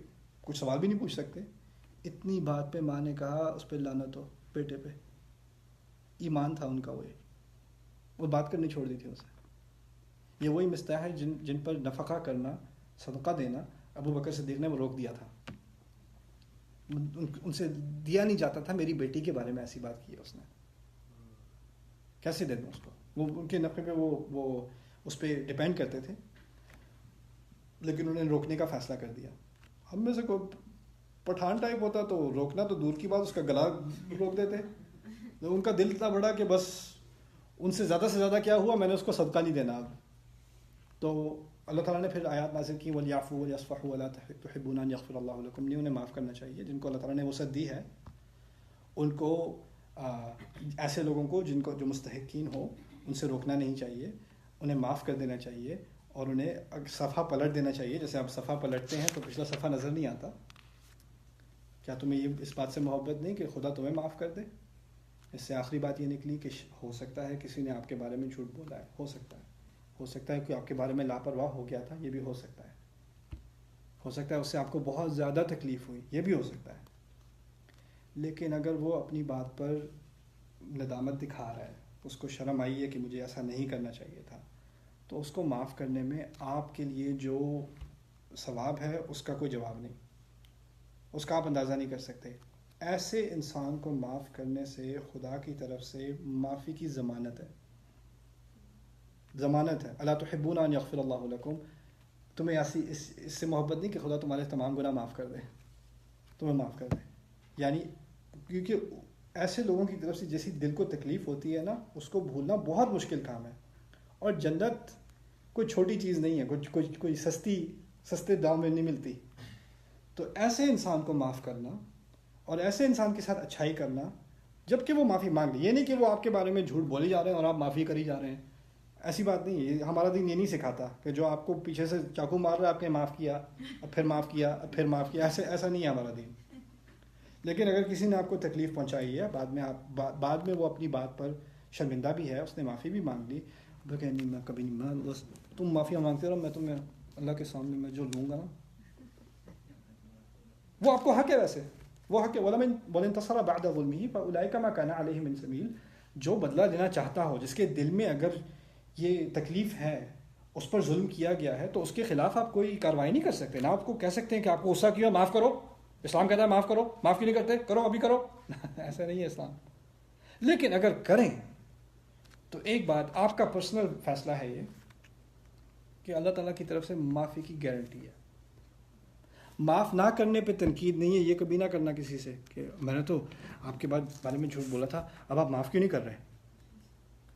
کچھ سوال بھی نہیں پوچھ سکتے. اتنی بات پہ ماں نے کہا اس پہ لعنت ہو بیٹے پہ. ایمان تھا ان کا وہ بات کرنی چھوڑ دی تھی اسے. یہ وہی مستح ہے جن پر نفقہ کرنا، صدقہ دینا ابو بکر صدیق نے وہ روک دیا تھا. ان سے دیا نہیں جاتا تھا. میری بیٹی کے بارے میں ایسی بات کی ہے اس نے، کیسے دے دوں اس کو. وہ ان کے نفع پہ وہ اس پہ ڈپینڈ کرتے تھے، لیکن انہوں نے روکنے کا فیصلہ کر دیا. ہم میں سے کوئی پٹھان ٹائپ ہوتا تو روکنا تو دور کی بات، اس کا گلا روک دیتے. ان کا دل اتنا بڑا کہ بس ان سے زیادہ کیا ہوا، میں نے اس کو صدقہ نہیں دینا اب. تو اللہ تعالیٰ نے پھر آیات نازل کی وَلْيَعْفُوا وَلْيَصْفَحُوا وَلَا تُحِبُّونَ أَنْ يَغْفِرَ اللَّهُ لَكُمْ. نہیں، انہیں معاف کرنا چاہیے. جن کو اللہ تعالیٰ نے وسعت دی ہے ان کو ایسے لوگوں کو جو مستحقین ہو ان سے روکنا نہیں چاہیے، انہیں معاف کر دینا چاہیے اور انہیں صفحہ پلٹ دینا چاہیے. جیسے آپ صفحہ پلٹتے ہیں تو پچھلا صفحہ نظر نہیں آتا. کیا تمہیں یہ اس بات سے محبت نہیں کہ خدا تمہیں معاف کر دے؟ اس سے آخری بات یہ نکلی کہ ہو سکتا ہے کسی نے آپ کے بارے میں جھوٹ بولا ہے، ہو سکتا ہے کہ آپ کے بارے میں لاپرواہ ہو گیا تھا، یہ بھی ہو سکتا ہے اس سے آپ کو بہت زیادہ تکلیف ہوئی، یہ بھی ہو سکتا ہے. لیکن اگر وہ اپنی بات پر ندامت دکھا رہا ہے، اس کو شرم آئی ہے کہ مجھے ایسا نہیں کرنا چاہیے تھا، تو اس کو معاف کرنے میں آپ کے لیے جو ثواب ہے اس کا کوئی جواب نہیں، اس کا آپ اندازہ نہیں کر سکتے. ایسے انسان کو معاف کرنے سے خدا کی طرف سے معافی کی ضمانت ہے. الا تحبون ان یغفر اللہ لکم. تمہیں ایسی اس سے محبت نہیں کہ خدا تمہارے تمام گناہ معاف کر دے، تمہیں معاف کر دے. یعنی کیونکہ ایسے لوگوں کی طرف سے جیسی دل کو تکلیف ہوتی ہے نا، اس کو بھولنا بہت مشکل کام ہے. اور جنت کوئی چھوٹی چیز نہیں ہے، کوئی سستے دام میں نہیں ملتی. تو ایسے انسان کو معاف کرنا اور ایسے انسان کے ساتھ اچھائی کرنا جب کہ وہ معافی مانگ لے. یہ نہیں کہ وہ آپ کے بارے میں جھوٹ بولے جا رہے ہیں اور آپ معافی کری جا رہے ہیں. ایسی بات نہیں ہے. ہمارا دین یہ نہیں سکھاتا کہ جو آپ کو پیچھے سے چاقو مار رہا ہے آپ نے معاف کیا، اب پھر معاف کیا، اب پھر معاف کیا. ایسا نہیں ہے ہمارا دین. لیکن اگر کسی نے آپ کو تکلیف پہنچائی ہے، بعد میں وہ اپنی بات پر شرمندہ بھی ہے، اس نے معافی بھی مانگ لی، وہ کہ نہیں میں کبھی نہیں، بس تم معافیاں مانگتے رہو، میں تمہیں اللہ کے سامنے میں جو لوں گا نا وہ آپ کو حق ہے. ویسے وہ حق ہے. وَلَمَنْ انْتَصَرَ بَعْدَ ظُلْمِهِ فَأُولَٰئِكَ مَا كَانَ عَلَيْهِم مِّن سَبِيلٍ. جو بدلہ لینا چاہتا ہو، جس کے دل میں اگر یہ تکلیف ہے، اس پر ظلم کیا گیا ہے، تو اس کے خلاف آپ کوئی کارروائی نہیں کر سکتے. نہ آپ کو کہہ سکتے ہیں کہ آپ کو غصہ کیا معاف کرو، اسلام کہتا ہے معاف کرو، معاف کیوں نہیں کرتے، کرو ابھی کرو. ایسا نہیں ہے اسلام. لیکن اگر کریں تو ایک بات آپ کا پرسنل فیصلہ ہے یہ کہ اللہ تعالیٰ کی طرف سے معافی کی گارنٹی ہے. معاف نہ کرنے پہ تنقید نہیں ہے. یہ کبھی نہ کرنا کسی سے کہ میں نے تو آپ کے بارے میں جھوٹ بولا تھا، اب آپ معاف کیوں نہیں کر رہے.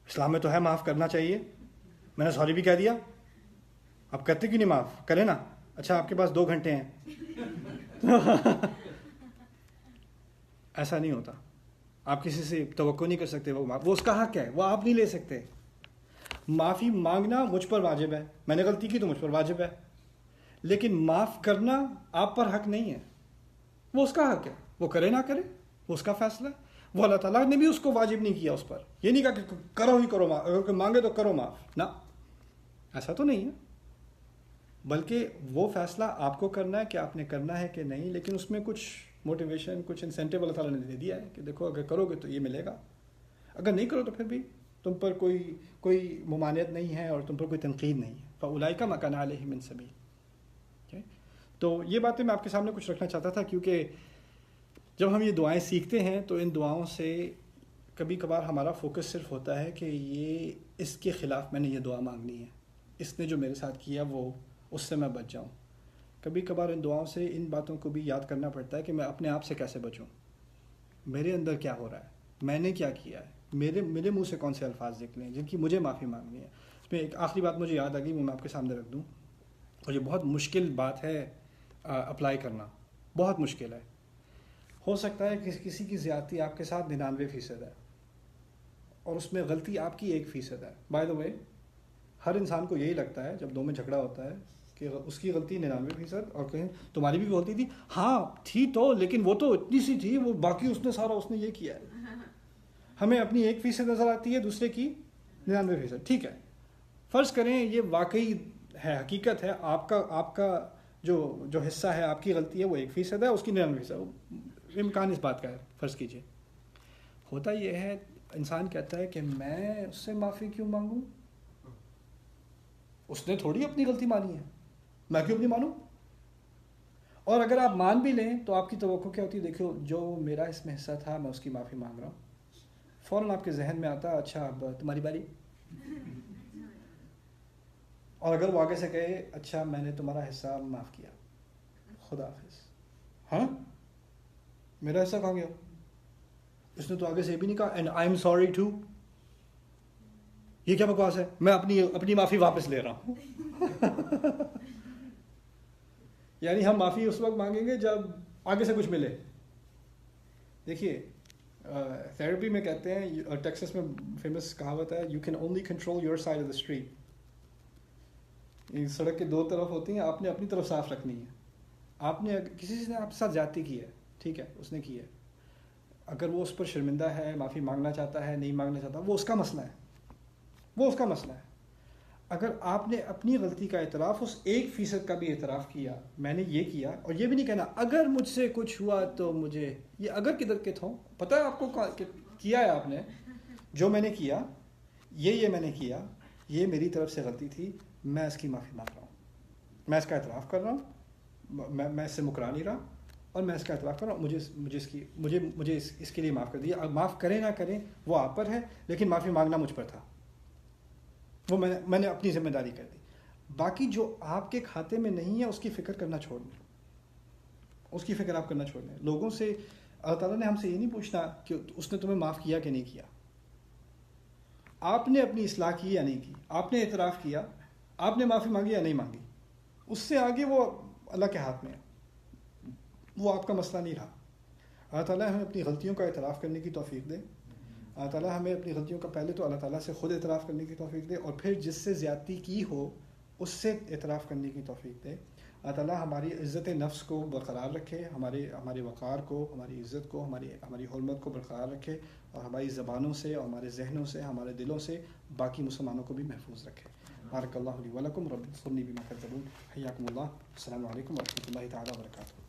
اسلام میں تو ہے معاف کرنا چاہیے، میں نے سوری بھی کہہ دیا، آپ کرتے کیوں نہیں معاف کریں نا. اچھا آپ کے پاس 2 گھنٹے ہیں. ایسا نہیں ہوتا. آپ کسی سے توقع نہیں کر سکتے وہ اس کا حق ہے، وہ آپ نہیں لے سکتے. معافی مانگنا مجھ پر واجب ہے، میں نے غلطی کی تو مجھ پر واجب ہے. لیکن معاف کرنا آپ پر حق نہیں ہے، وہ اس کا حق ہے. وہ کرے نہ کرے وہ اس کا فیصلہ ہے. وہ اللہ تعالیٰ نے بھی اس کو واجب نہیں کیا اس پر. یہ نہیں کہا کہ کرو ہی کرو معاف، اگر کوئی مانگے تو کرو معاف، نہ ایسا تو نہیں ہے. بلکہ وہ فیصلہ آپ کو کرنا ہے کہ آپ نے کرنا ہے کہ نہیں. لیکن اس میں کچھ موٹیویشن، کچھ انسینٹیو اللہ تعالیٰ نے دے دیا ہے کہ دیکھو اگر کرو گے تو یہ ملے گا، اگر نہیں کرو تو پھر بھی تم پر کوئی ممانعت نہیں ہے اور تم پر کوئی تنقید نہیں ہے. فَأُولَٰئِكَ مَا كَانَ عَلَيْهِم مِّن سَبِيلٍ. تو یہ باتیں میں آپ کے سامنے کچھ رکھنا چاہتا تھا، کیونکہ جب ہم یہ دعائیں سیکھتے ہیں تو ان دعاؤں سے کبھی کبھار ہمارا فوکس صرف ہوتا ہے کہ یہ اس کے خلاف میں نے یہ دعا مانگنی ہے، اس نے جو میرے ساتھ کیا وہ اس سے میں بچ جاؤں. کبھی کبھار ان دعاؤں سے ان باتوں کو بھی یاد کرنا پڑتا ہے کہ میں اپنے آپ سے کیسے بچوں، میرے اندر کیا ہو رہا ہے، میں نے کیا کیا ہے، میرے منہ سے کون سے الفاظ نکلے ہیں جن کی مجھے معافی مانگنی ہے. اس میں ایک آخری بات مجھے یاد آ گئی، وہ میں آپ کے سامنے رکھ دوں. اور یہ بہت مشکل بات ہے اپلائی کرنا، بہت مشکل ہے. ہو سکتا ہے کہ کسی کی زیادتی آپ کے ساتھ 99% ہے اور اس میں غلطی آپ کی 1% ہے. بائی دا وے ہر انسان کو یہی لگتا ہے جب 2 میں جھگڑا ہوتا ہے کہ اس کی غلطی 99% اور کہیں تمہاری بھی غلطی تھی. ہاں تھی تو، لیکن وہ تو اتنی سی تھی، وہ باقی اس نے یہ کیا ہے. ہمیں اپنی 1% نظر آتی ہے، دوسرے کی 99%. ٹھیک ہے، فرض کریں یہ واقعی ہے، حقیقت ہے، آپ کا جو حصہ ہے، آپ کی غلطی ہے وہ 1% ہے، اس کی 99%. امکان اس بات کا ہے، فرض کیجئے. ہوتا یہ ہے انسان کہتا ہے کہ میں اس سے معافی کیوں مانگوں، اس نے تھوڑی اپنی غلطی مانی ہے، میں کیوں اپنی مانوں. اور اگر آپ مان بھی لیں تو آپ کی توقع کیا ہوتی ہے؟ دیکھو جو میرا اس میں حصہ تھا میں اس کی معافی مانگ رہا ہوں. فوراً آپ کے ذہن میں آتا اچھا اب تمہاری باری. اور اگر وہ آگے سے کہے اچھا میں نے تمہارا حصہ معاف کیا، خدا حافظ. ہاں میرا حصہ کہاں گیا؟ اس نے تو آگے سے یہ بھی نہیں کہا and I am sorry too. یہ کیا بکواس ہے؟ میں اپنی معافی واپس لے رہا ہوں. یعنی ہم معافی اس وقت مانگیں گے جب آگے سے کچھ ملے. دیکھیے تھراپی میں کہتے ہیں، ٹیکسس میں فیمس کہاوت ہے، you can only control your side of the street. سڑک کے دو طرف ہوتی ہیں، آپ نے اپنی طرف صاف رکھنی ہے. آپ نے کسی سے آپ کے ساتھ زیادتی کی ہے، ٹھیک ہے، اس نے کی ہے، اگر وہ اس پر شرمندہ ہے، معافی مانگنا چاہتا ہے، نہیں مانگنا چاہتا، وہ اس کا مسئلہ ہے، وہ اس کا مسئلہ ہے. اگر آپ نے اپنی غلطی کا اعتراف، اس 1% کا بھی اعتراف کیا، میں نے یہ کیا، اور یہ بھی نہیں کہنا اگر مجھ سے کچھ ہوا تو مجھے، یہ اگر کدھر کے تھوں، پتہ ہے آپ کو کیا ہے آپ نے، جو میں نے کیا، یہ میں نے کیا، یہ میری طرف سے غلطی تھی، میں اس کی معافی مانگ رہا ہوں، میں اس کا اعتراف کر رہا ہوں، میں اس سے مکرا نہیں رہا، اور میں اس کا اعتراف کر رہا ہوں. مجھے اس کے لیے معاف کر دیا. اب معاف کریں نہ کریں وہ آپ پر ہے، لیکن معافی مانگنا مجھ پر تھا، وہ میں نے اپنی ذمہ داری کر دی. باقی جو آپ کے کھاتے میں نہیں ہے اس کی فکر کرنا چھوڑ دیں، اس کی فکر آپ کرنا چھوڑ دیں. لوگوں سے اللہ تعالیٰ نے ہم سے یہ نہیں پوچھنا کہ اس نے تمہیں معاف کیا کہ نہیں کیا. آپ نے اپنی اصلاح کی یا نہیں کی، آپ نے اعتراف کیا، آپ نے معافی مانگی یا نہیں مانگی، اس سے آگے وہ اللہ کے ہاتھ میں ہے، وہ آپ کا مسئلہ نہیں رہا. اللہ تعالیٰ ہمیں اپنی غلطیوں کا اعتراف کرنے کی توفیق دے. اللہ تعالیٰ ہمیں اپنی غلطیوں کا پہلے تو اللہ تعالیٰ سے خود اعتراف کرنے کی توفیق دے، اور پھر جس سے زیادتی کی ہو اس سے اعتراف کرنے کی توفیق دے. اللہ تعالیٰ ہماری عزت نفس کو برقرار رکھے، ہمارے وقار کو، ہماری عزت کو، ہماری حرمت کو برقرار رکھے، اور ہماری زبانوں سے اور ہمارے ذہنوں سے، ہمارے دلوں سے باقی مسلمانوں کو بھی محفوظ رکھے. بارک اللہ لی ولکم، رب اغفرلی بما کذبون. حیاکم اللہ. السلام علیکم ورحمۃ اللہ تعالیٰ وبرکاتہ.